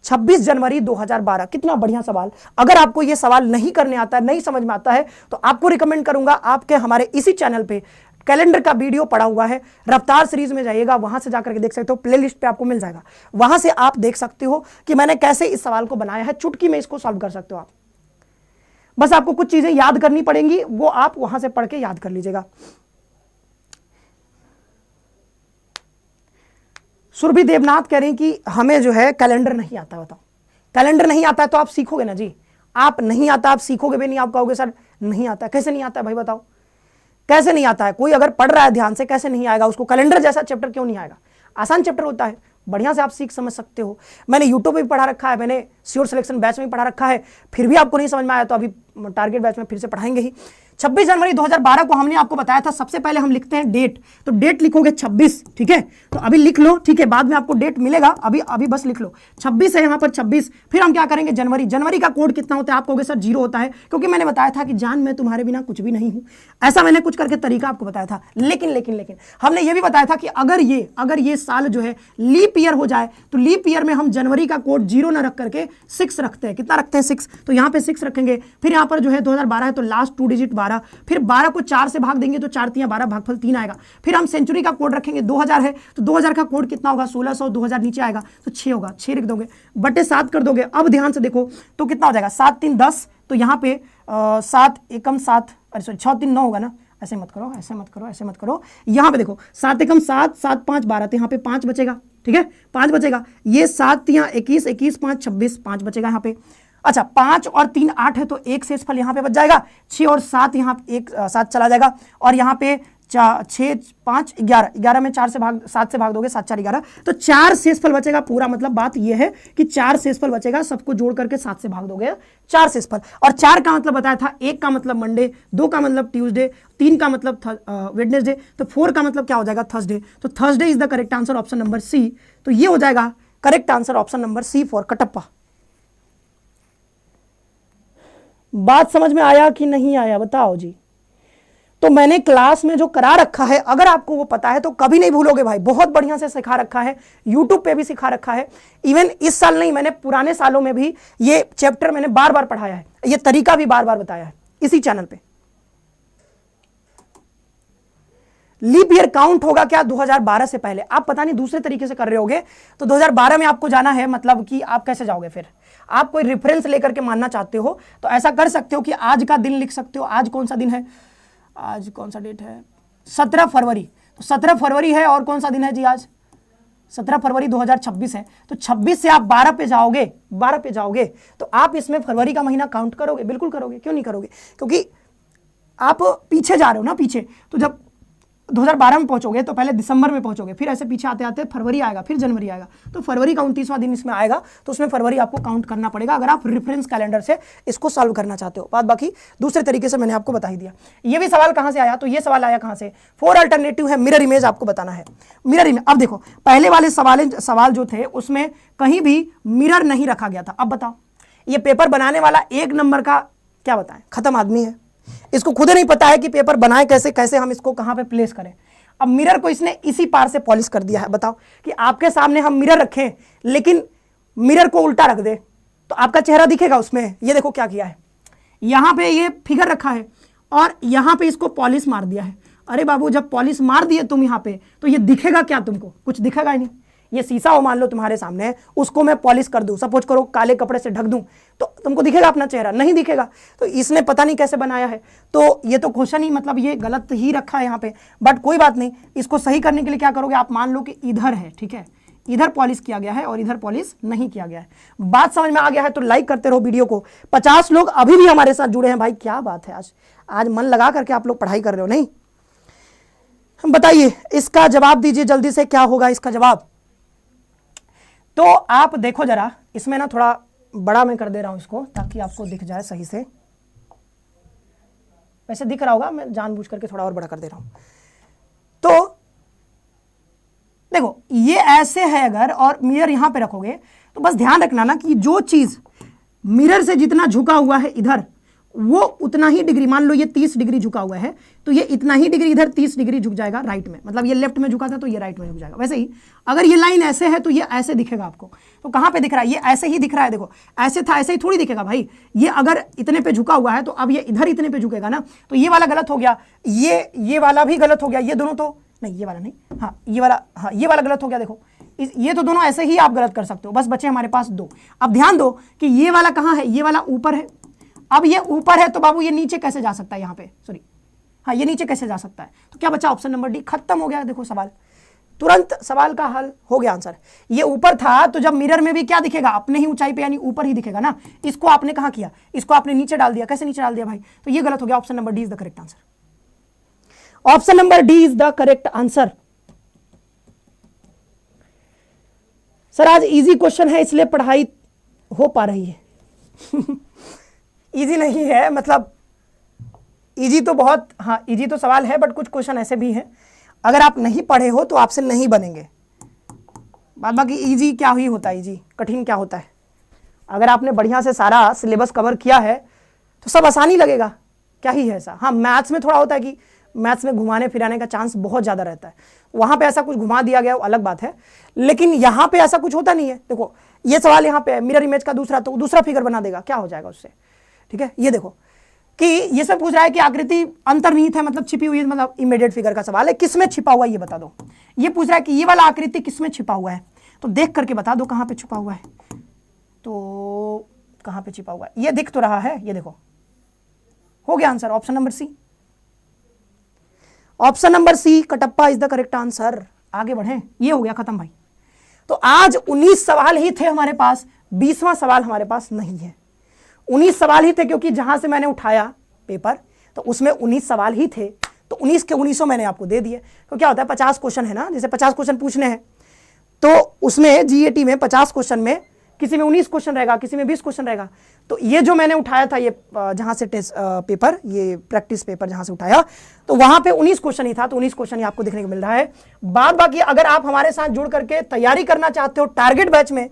26 जनवरी 2012, कितना बढ़िया सवाल। अगर आपको यह सवाल नहीं करने आता है, नहीं समझ में आता है, तो आपको रिकमेंड करूंगा आपके हमारे इसी चैनल पे कैलेंडर का वीडियो पड़ा हुआ है, रफ्तार सीरीज में जाइएगा, वहां से जाकर के देख सकते हो, प्लेलिस्ट पे आपको मिल जाएगा। वहां से आप देख सकते हो कि मैंने कैसे इस सवाल को बनाया है। चुटकी में इसको सॉल्व कर सकते हो आप। बस आपको कुछ चीजें याद करनी पड़ेंगी, वो आप वहां से पढ़ के याद कर लीजिएगा। सुरभि देवनाथ कह रही कि हमें जो है कैलेंडर नहीं आता। बताओ कैलेंडर नहीं आता है तो आप सीखोगे ना जी, आप नहीं आता आप सीखोगे भी नहीं। आप कहोगे सर नहीं आता, कैसे नहीं आता है भाई बताओ, कैसे नहीं आता है। कोई अगर पढ़ रहा है ध्यान से, कैसे नहीं आएगा उसको, कैलेंडर जैसा चैप्टर क्यों नहीं आएगा। आसान चैप्टर होता है, बढ़िया से आप सीख समझ सकते हो। मैंने यूट्यूब पे भी पढ़ा रखा है, मैंने श्योर सिलेक्शन बैच में भी पढ़ा रखा है, फिर भी आपको नहीं समझ में आया तो अभी टारगेट बैच में फिर से पढ़ाएंगे ही। 26 जनवरी 2012 को हमने आपको बताया था। सबसे पहले हम लिखते हैं डेट, तो डेट लिखोगे 26, ठीक है। तो अभी लिख लो, ठीक है, बाद में आपको डेट मिलेगा, अभी बस लिख लो 26 है यहाँ पर 26। फिर हम क्या करेंगे, जनवरी का कोड कितना होता है। आप कहोगे सर 0 होता है, क्योंकि मैंने बताया था कि जान मैं तुम्हारे बिना कुछ भी नहीं हूं, ऐसा मैंने कुछ करके तरीका आपको बताया था। लेकिन हमने ये भी बताया था कि अगर ये साल जो है लीप ईयर हो जाए तो लीप ईयर में हम जनवरी का कोड 0 ना रख करके 6 रखते हैं। कितना रखते हैं, 6। तो यहाँ पे 6 रखेंगे, फिर यहाँ यहाँ पर जो है 2012 है तो लास्ट 2 डिजिट 12, फिर 12 को 4 से भाग देंगे तो 4 तियां 12, भागफल 3 आएगा। फिर हम सेंचुरी का कोड रखेंगे, 2000 है तो 2000 का कोड कितना होगा 1600, 2000 नीचे आएगा तो 6 होगा, 6 लिख दोगे, बटे 7 कर दोगे। अब ध्यान से देखो तो कितना हो जाएगा 7 3 10, तो यहाँ पे 7 एकम 7, अरे सॉरी 6 3 9 होगा ना, ऐसे मत करो, ऐसे मत करो, ऐसे मत करो। यहाँ पे देखो 7 एकम 7, 7 5 12, तो यहाँ पे 5 बचेगा, ठीक है 5 बचेगा। ये 7 तियां 21, 21 5 26, 5 बचेगा यहाँ पे। अच्छा 5 और 3 8 है तो एक शेषफल यहाँ पे बच जाएगा, 6 और 7 यहाँ एक 7 चला जाएगा, और यहाँ पे 6 5 11, 11 में 4 से भाग 7 से भाग दोगे 7 4 11, तो 4 शेषफल बचेगा। पूरा मतलब बात यह है कि 4 शेषफल बचेगा, सबको जोड़ करके 7 से भाग दोगे 4 शेषफल। और 4 का मतलब बताया था, 1 का मतलब मंडे, 2 का मतलब ट्यूसडे, 3 का मतलब वेडनेसडे, तो 4 का मतलब क्या हो जाएगा थर्सडे। तो Thursday is the correct answer, option number C. तो ये हो जाएगा correct answer, option number C for Kattappa. बात समझ में आया कि नहीं आया बताओ जी। तो मैंने क्लास में जो करा रखा है, अगर आपको वो पता है तो कभी नहीं भूलोगे भाई, बहुत बढ़िया से सिखा रखा है, यूट्यूब पे भी सिखा रखा है। इवन इस साल नहीं, मैंने पुराने सालों में भी ये चैप्टर मैंने बार बार पढ़ाया है, ये तरीका भी बार बार बताया है इसी चैनल पे। लीप ईयर काउंट होगा क्या 2012 से पहले? आप पता नहीं दूसरे तरीके से कर रहे होगे, तो 2012 में आपको जाना है, मतलब कि आप कैसे जाओगे? फिर आप कोई रेफरेंस लेकर के मानना चाहते हो तो ऐसा कर सकते हो कि आज का दिन लिख सकते हो। आज कौन सा दिन है? आज कौन सा डेट है? 17 फरवरी। तो 17 फरवरी है, और कौन सा दिन है जी? आज 17 फरवरी 2026 है। तो 26 से आप 12 पे जाओगे, 12 पे जाओगे तो आप इसमें फरवरी का महीना काउंट करोगे? बिल्कुल करोगे, क्यों नहीं करोगे? क्योंकि आप पीछे जा रहे हो ना, पीछे। तो जब 2012 में पहुंचोगे तो पहले दिसंबर में पहुंचोगे, फिर ऐसे पीछे आते आते फरवरी आएगा, फिर जनवरी आएगा, तो फरवरी का 29वां दिन इसमें आएगा, तो उसमें फरवरी आपको काउंट करना पड़ेगा अगर आप रेफरेंस कैलेंडर से इसको सॉल्व करना चाहते हो। बात बाकी दूसरे तरीके से मैंने आपको बता ही दिया। ये भी सवाल कहां से आया? तो ये सवाल आया कहां से? 4 अल्टरनेटिव है, मिरर इमेज आपको बताना है। मिरर इमेज, अब देखो पहले वाले सवाल जो थे उसमें कहीं भी मिरर नहीं रखा गया था। अब बताओ, ये पेपर बनाने वाला 1 नंबर का क्या बताएं, खत्म आदमी है, इसको खुद नहीं पता है कि पेपर बनाए कैसे, कैसे हम इसको कहां पे प्लेस करें। अब मिरर को इसने इसी पार से पॉलिश कर दिया है। बताओ कि आपके सामने हम मिरर रखें, लेकिन मिरर को उल्टा रख दे तो आपका चेहरा दिखेगा उसमें। ये देखो क्या किया है, यहां पे ये फिगर रखा है और यहां पे इसको पॉलिश मार दिया है। अरे बाबू, जब पॉलिश मार दिए तुम यहां पे, तो ये दिखेगा क्या तुमको? कुछ दिखेगा ही नहीं। ये शीशा हो मान लो तुम्हारे सामने, उसको मैं पॉलिश कर दूं, सपोज करो काले कपड़े से ढक दूं, तो तुमको दिखेगा अपना चेहरा? नहीं दिखेगा। तो इसने पता नहीं कैसे बनाया है। तो ये तो क्वेश्चन ही मतलब ये गलत ही रखा है यहाँ पे, बट कोई बात नहीं, इसको सही करने के लिए क्या करोगे आप? मान लो कि इधर है, ठीक है, इधर पॉलिश किया गया है और इधर पॉलिश नहीं किया गया है। बात समझ में आ गया है तो लाइक करते रहो वीडियो को। 50 लोग अभी भी हमारे साथ जुड़े हैं भाई, क्या बात है, आज मन लगा करके आप लोग पढ़ाई कर रहे हो। नहीं बताइए, इसका जवाब दीजिए जल्दी से, क्या होगा इसका जवाब? तो आप देखो जरा, इसमें ना थोड़ा बड़ा मैं कर दे रहा हूं इसको ताकि आपको दिख जाए सही से। वैसे दिख रहा होगा, मैं जानबूझ करके थोड़ा और बड़ा कर दे रहा हूं। तो देखो ये ऐसे है अगर, और मिरर यहां पे रखोगे तो बस ध्यान रखना ना कि जो चीज मिरर से जितना झुका हुआ है इधर, वो उतना ही डिग्री, मान लो ये 30 डिग्री झुका हुआ है तो ये इतना ही डिग्री इधर 30 डिग्री झुक जाएगा राइट में, मतलब ये लेफ्ट में झुका था तो ये राइट में झुक जाएगा। वैसे ही अगर ये लाइन ऐसे है तो ये ऐसे दिखेगा आपको। तो कहां पे दिख रहा है? ये ऐसे ही दिख रहा है। देखो ऐसे था, ऐसे ही थोड़ी दिखेगा भाई। ये अगर इतने पे झुका हुआ है तो अब ये इधर इतने पे झुकेगा ना, तो ये वाला गलत हो गया, ये वाला भी गलत हो गया, ये दोनों तो नहीं, ये वाला नहीं, हाँ ये वाला, हाँ ये वाला गलत हो गया। देखो ये तो दोनों ऐसे ही आप गलत कर सकते हो। बस बचे हमारे पास 2। अब ध्यान दो कि ये वाला कहां है? ये वाला ऊपर है। अब ये ऊपर है तो बाबू ये नीचे कैसे जा सकता है? यहाँ पे सॉरी, हाँ ये नीचे कैसे जा सकता है? तो क्या बचा? Option number D. खत्म हो गया। देखो सवाल, तुरंत सवाल का हल हो गया, आंसर। ये ऊपर था तो जब मिरर में भी क्या दिखेगा? अपने ही ऊंचाई पे, यानी ऊपर ही दिखेगा ना। इसको आपने कहाँ किया? इसको आपने नीचे डाल दिया। कैसे नीचे डाल दिया भाई? तो ये गलत हो गया। Option number D is the correct answer. Option number D is the correct answer. Sir आज इजी क्वेश्चन है इसलिए पढ़ाई हो पा रही है। इजी नहीं है, मतलब इजी तो बहुत, हाँ इजी तो सवाल है, बट कुछ क्वेश्चन ऐसे भी हैं अगर आप नहीं पढ़े हो तो आपसे नहीं बनेंगे। बाद बाकी इजी क्या ही होता है, इजी कठिन क्या होता है? अगर आपने बढ़िया से सारा सिलेबस कवर किया है तो सब आसानी लगेगा। क्या ही है ऐसा? हाँ मैथ्स में थोड़ा होता है कि मैथ्स में घुमाने फिराने का चांस बहुत ज़्यादा रहता है, वहाँ पे ऐसा कुछ घुमा दिया गया वो अलग बात है, लेकिन यहाँ पे ऐसा कुछ होता नहीं है। देखो ये सवाल यहाँ पे है, मिरर इमेज का दूसरा, तो दूसरा फिगर बना देगा, क्या हो जाएगा उससे? ठीक है, ये देखो कि ये सब पूछ रहा है कि आकृति अंतर्निहित है मतलब छिपी हुई है, मतलब इमीडिएट फिगर का सवाल है, किसमें छिपा हुआ है ये बता दो। ये पूछ रहा है कि ये वाला आकृति किसमें छिपा हुआ है, तो देख करके बता दो कहां पे छिपा हुआ है। तो कहां पे छिपा हुआ है, ये दिख तो रहा है, ये देखो, हो गया answer option number C. Option number C Kattappa is the correct answer. आगे बढ़ें, ये हो गया खत्म भाई। तो आज 19 सवाल ही थे हमारे पास, 20वां सवाल हमारे पास नहीं है। 19 सवाल ही थे क्योंकि जहां से मैंने उठाया पेपर तो उसमें 19 सवाल ही थे, तो 19 के 19 मैंने आपको दे दिए। तो क्या होता है 50 क्वेश्चन है ना, जैसे 50 क्वेश्चन पूछने हैं तो उसमें जीएटी में 50 क्वेश्चन में किसी में 19 क्वेश्चन रहेगा, किसी में 20 क्वेश्चन रहेगा। तो ये जो मैंने उठाया था, ये जहां से टेस्ट पेपर, ये प्रैक्टिस पेपर जहां से उठाया, तो वहां पे 19 क्वेश्चन ही था, तो 19 क्वेश्चन ही आपको देखने को मिल रहा है। बाद बाकी अगर आप हमारे साथ जुड़ करके तैयारी करना चाहते हो टारगेट बैच में,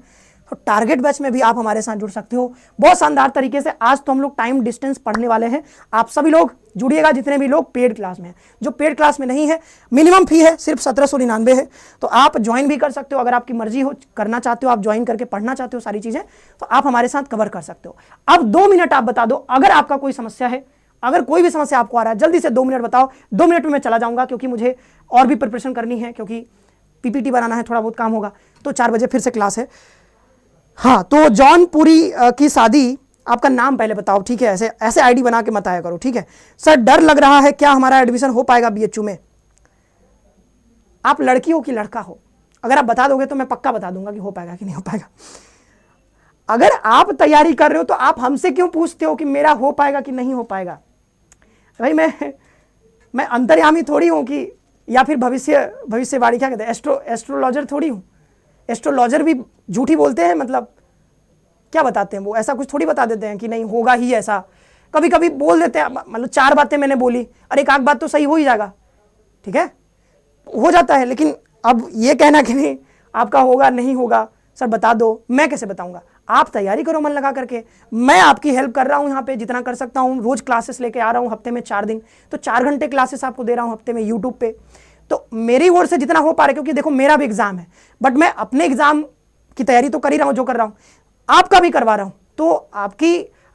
तो टारगेट बैच में भी आप हमारे साथ जुड़ सकते हो बहुत शानदार तरीके से। आज तो हम लोग टाइम डिस्टेंस पढ़ने वाले हैं, आप सभी लोग जुड़िएगा जितने भी लोग पेड क्लास में हैं। जो पेड क्लास में नहीं है, मिनिमम फी है सिर्फ 1799 है, तो आप ज्वाइन भी कर सकते हो। अगर आपकी मर्जी हो, करना चाहते हो, आप ज्वाइन करके पढ़ना चाहते हो सारी चीजें, तो आप हमारे साथ कवर कर सकते हो। अब 2 मिनट आप बता दो, अगर आपका कोई समस्या है, अगर कोई भी समस्या आपको आ रहा है, जल्दी से 2 मिनट बताओ। 2 मिनट में मैं चला जाऊंगा क्योंकि मुझे और भी प्रिपरेशन करनी है, क्योंकि पीपीटी बनाना है, थोड़ा बहुत काम होगा, तो 4 बजे फिर से क्लास है। हाँ, तो जौनपुरी की शादी, आपका नाम पहले बताओ, ठीक है, ऐसे ऐसे आईडी बना के मत आया करो, ठीक है। सर डर लग रहा है, क्या हमारा एडमिशन हो पाएगा बीएचयू में? आप लड़की हो कि लड़का हो? अगर आप बता दोगे तो मैं पक्का बता दूंगा कि हो पाएगा कि नहीं हो पाएगा। अगर आप तैयारी कर रहे हो तो आप हमसे क्यों पूछते हो कि मेरा हो पाएगा कि नहीं हो पाएगा? भाई मैं अंतर्यामी थोड़ी हूं कि, या फिर भविष्यवाणी क्या कहते हैं, एस्ट्रोलॉजर थोड़ी हूं। एस्ट्रोलॉजर भी झूठी बोलते हैं, मतलब क्या बताते हैं वो, ऐसा कुछ थोड़ी बता देते हैं कि नहीं होगा ही ऐसा। कभी कभी बोल देते हैं, मतलब 4 बातें मैंने बोली और एक आध बात तो सही हो ही जाएगा, ठीक है, हो जाता है। लेकिन अब ये कहना कि नहीं आपका होगा नहीं होगा, सर बता दो, मैं कैसे बताऊंगा? आप तैयारी करो मन लगा करके, मैं आपकी हेल्प कर रहा हूं यहाँ पे जितना कर सकता हूँ। रोज क्लासेस लेके आ रहा हूँ, हफ्ते में 4 दिन, तो 4 घंटे क्लासेस आपको दे रहा हूँ हफ्ते में यूट्यूब पे। तो मेरी ओर से जितना हो पा रहा है, क्योंकि देखो मेरा भी एग्जाम है, बट मैं अपने एग्जाम की तैयारी तो कर ही रहा हूं, जो कर रहा हूं आपका भी करवा रहा हूं। तो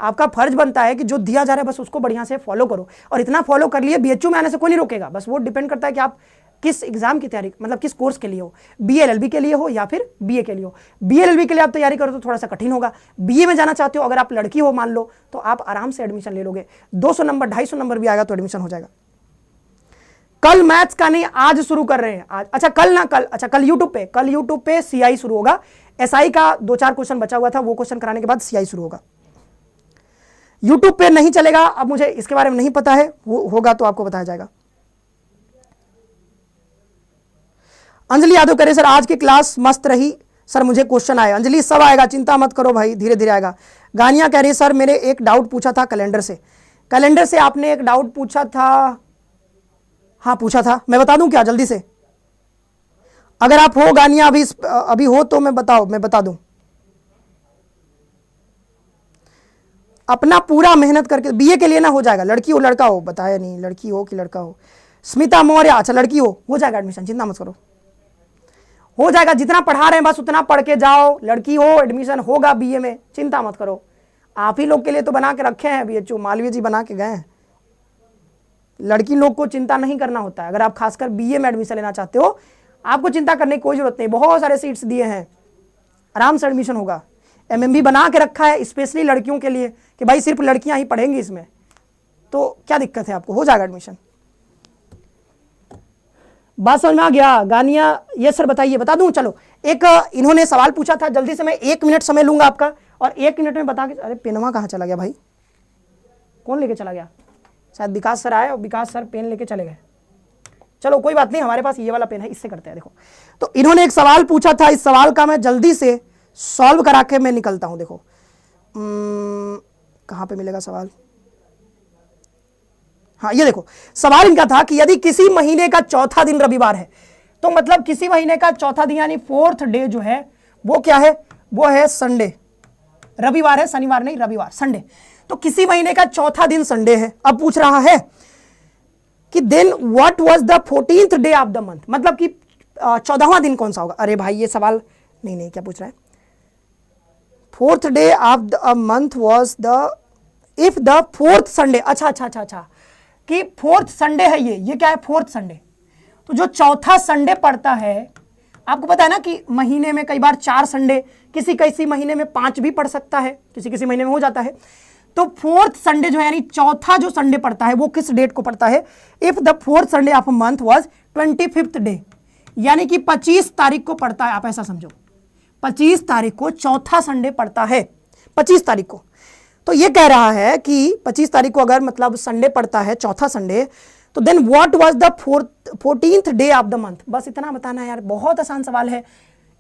आपका फर्ज बनता है कि जो दिया जा रहा है बस उसको बढ़िया से फॉलो करो, और इतना फॉलो कर लिए बीएचयू में आने से कोई नहीं रोकेगा। बस वो डिपेंड करता है कि आप किस एग्जाम की तैयारी, मतलब किस कोर्स के लिए हो, बीएलएलबी के लिए हो या फिर बीए के लिए हो। बीएलएलबी के लिए आप तैयारी करो तो थोड़ा सा कठिन होगा। बीए में जाना चाहते हो, अगर आप लड़की हो मान लो, तो आप आराम से एडमिशन ले लोगे। 200 नंबर 250 नंबर भी आएगा तो एडमिशन हो जाएगा। कल मैथ्स का नहीं, आज शुरू कर रहे हैं आज। अच्छा कल ना, कल, अच्छा कल यूट्यूब पे सीआई शुरू होगा। एसआई का 2-4 क्वेश्चन बचा हुआ था, वो क्वेश्चन कराने के बाद सीआई शुरू होगा। यूट्यूब पे नहीं चलेगा, अब मुझे इसके बारे में नहीं पता है, वो होगा तो आपको बताया जाएगा। अंजलि यादव कह रहे सर आज की क्लास मस्त रही, सर मुझे क्वेश्चन आए। अंजलि सब आएगा, चिंता मत करो भाई, धीरे धीरे आएगा। गानिया कह रही सर मेरे एक डाउट पूछा था कैलेंडर से आपने एक डाउट पूछा था? हाँ पूछा था, मैं बता दूं क्या जल्दी से? अगर आप हो गानिया, अभी हो तो मैं बता दूं। अपना पूरा मेहनत करके बीए के लिए ना हो जाएगा। लड़की हो लड़का हो बताया नहीं, लड़की हो कि लड़का हो। स्मिता मौर्य, अच्छा लड़की हो जाएगा एडमिशन, चिंता मत करो, हो जाएगा। जितना पढ़ा रहे हैं बस उतना पढ़ के जाओ, लड़की हो एडमिशन होगा बीए में, चिंता मत करो। आप ही लोग के लिए तो बना के रखे हैं बीएचयू, मालवीय जी बना के गए हैं। लड़की लोग को चिंता नहीं करना होता है। अगर आप खासकर बीए में एडमिशन लेना चाहते हो, आपको चिंता करने की कोई जरूरत नहीं, बहुत सारे सीट्स दिए हैं, आराम से एडमिशन होगा। एमएमबी बना के रखा है स्पेशली लड़कियों के लिए कि भाई सिर्फ लड़कियां ही पढ़ेंगी इसमें, तो क्या दिक्कत है आपको, हो जाएगा एडमिशन। बात समझ में आ गया? गानिया ये सर बताइए, बता दूं? चलो एक इन्होंने सवाल पूछा था, जल्दी से मैं 1 मिनट समय लूंगा आपका और 1 मिनट में बता के। अरे पेनवा कहाँ चला गया भाई, कौन लेके चला गया? शायद विकास सर आए और विकास सर पेन लेके चले गए। चलो कोई बात नहीं, हमारे पास ये वाला पेन है, इससे करते हैं। देखो तो इन्होंने एक सवाल पूछा था, इस सवाल का मैं जल्दी से सॉल्व करा के मैं निकलता हूं। देखो कहां पे मिलेगा सवाल? हाँ ये देखो, सवाल इनका था कि यदि किसी महीने का चौथा दिन रविवार है, तो मतलब किसी महीने का चौथा दिन यानी 4th डे जो है वो क्या है? वो है संडे। रविवार है, शनिवार नहीं, रविवार, संडे। तो किसी महीने का चौथा दिन संडे है। अब पूछ रहा है कि then what was the 14th day of the month, मतलब कि 14वां दिन कौन सा होगा? अरे भाई ये सवाल नहीं, क्या पूछ रहा है? 4th day of the month was the, if the fourth Sunday, अच्छा अच्छा अच्छा अच्छा, कि फोर्थ संडे है ये क्या है, फोर्थ संडे। तो जो चौथा संडे पड़ता है, आपको पता है ना कि महीने में कई बार 4 संडे, किसी किसी महीने में 5 भी पड़ सकता है, किसी किसी महीने में हो जाता है। तो फोर्थ संडे जो है यानी चौथा जो संडे पड़ता है वो किस डेट को पड़ता है? If the fourth Sunday off month was 25th day, यानी कि 25 तारीख को पड़ता है। आप ऐसा समझो 25 तारीख को चौथा संडे पड़ता है, 25 तारीख को। तो ये कह रहा है कि 25 तारीख को अगर मतलब संडे पड़ता है, चौथा संडे, तो then what was the 14th day of the month. बस इतना बताना है यार, बहुत आसान सवाल है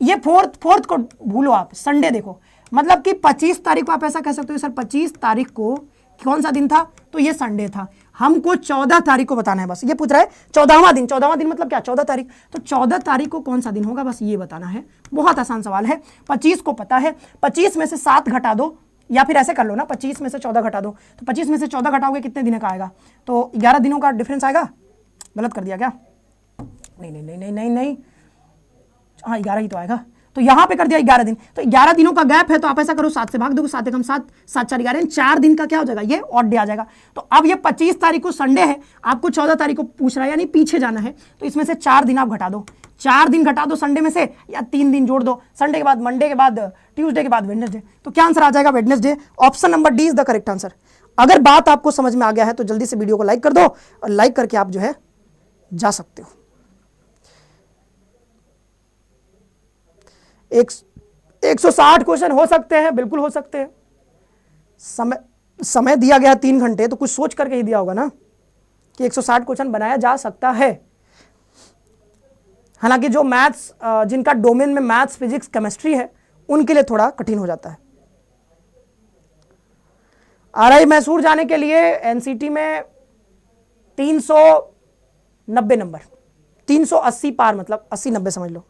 ये। फोर्थ को भूलो आप, संडे देखो, मतलब कि 25 तारीख को आप ऐसा कह सकते हो सर 25 तारीख को कौन सा दिन था, तो ये संडे था। हमको 14 तारीख को बताना है, बस ये पूछ रहा है 14वां दिन। 14वां दिन मतलब क्या, 14 तारीख। तो 14 तारीख को कौन सा दिन होगा, बस ये बताना है। बहुत आसान सवाल है। 25 को पता है, 25 में से 7 घटा दो, या फिर ऐसे कर लो ना 25 में से 14 घटा दो। तो 25 में से 14 घटाओगे कितने दिन का आएगा, तो 11 दिनों का डिफरेंस आएगा। गलत कर दिया क्या? नहीं नहीं नहीं नहीं नहीं नहीं, हाँ 11 ही तो आएगा। तो यहां पे कर दिया 11 दिन। तो 11 दिनों का गैप है, तो आप ऐसा करो 7 से भाग दो, 7 एकम 7, 7 4 11, 4 दिन का क्या हो जाएगा, ये ऑड डे आ जाएगा। तो अब ये 25 तारीख को संडे है, आपको 14 तारीख को पूछ रहा है, यानी पीछे जाना है। तो इसमें से 4 दिन आप घटा दो, 4 दिन घटा दो संडे में से, या 3 दिन जोड़ दो, संडे के बाद मंडे के बाद ट्यूसडे के बाद वेडनेसडे। तो क्या आंसर आ जाएगा, Wednesday. Option number D is the correct answer. अगर बात आपको समझ में आ गया है तो जल्दी से वीडियो को लाइक कर दो, और लाइक करके आप जो है जा सकते हो। 160 क्वेश्चन हो सकते हैं, बिल्कुल हो सकते हैं। समय दिया गया 3 घंटे, तो कुछ सोच करके ही दिया होगा ना कि 160 क्वेश्चन बनाया जा सकता है। हालांकि जो मैथ्स, जिनका डोमेन में मैथ्स, फिजिक्स, केमिस्ट्री है, उनके लिए थोड़ा कठिन हो जाता है। आरआई मैसूर जाने के लिए एनसीटी में 390 नंबर, 380 पार, मतलब 80-90 समझ लो।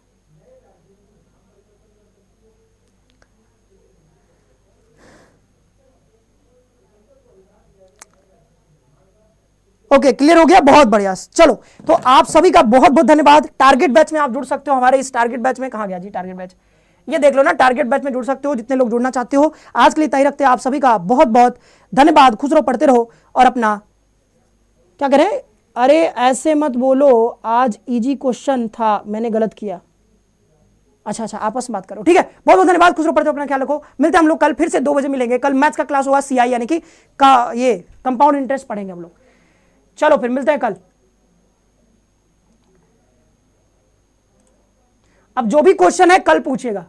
ओके, क्लियर हो गया, बहुत बढ़िया। चलो, तो आप सभी का बहुत बहुत धन्यवाद। टारगेट बैच में आप जुड़ सकते हो हमारे इस टारगेट बैच में। कहाँ गया जी टारगेट बैच, ये देख लो ना, टारगेट बैच में जुड़ सकते हो जितने लोग जुड़ना चाहते हो। आज के लिए इतना ही रखते हैं, आप सभी का बहुत बहुत धन्यवाद। खुश रहो, पढ़ते रहो, और अपना क्या करें, अरे ऐसे मत बोलो, आज इजी क्वेश्चन था, मैंने गलत किया। अच्छा अच्छा, आपस में बात करो, ठीक है। बहुत बहुत धन्यवाद, खुश रहो, पढ़ते हो, अपना ख्याल रखो। मिलते हैं हम लोग कल फिर से 2 बजे मिलेंगे। कल मैथ्स का क्लास होगा, सीआई यानी कि का ये कंपाउंड इंटरेस्ट पढ़ेंगे हम लोग। चलो फिर मिलते हैं कल। अब जो भी क्वेश्चन है कल पूछिएगा।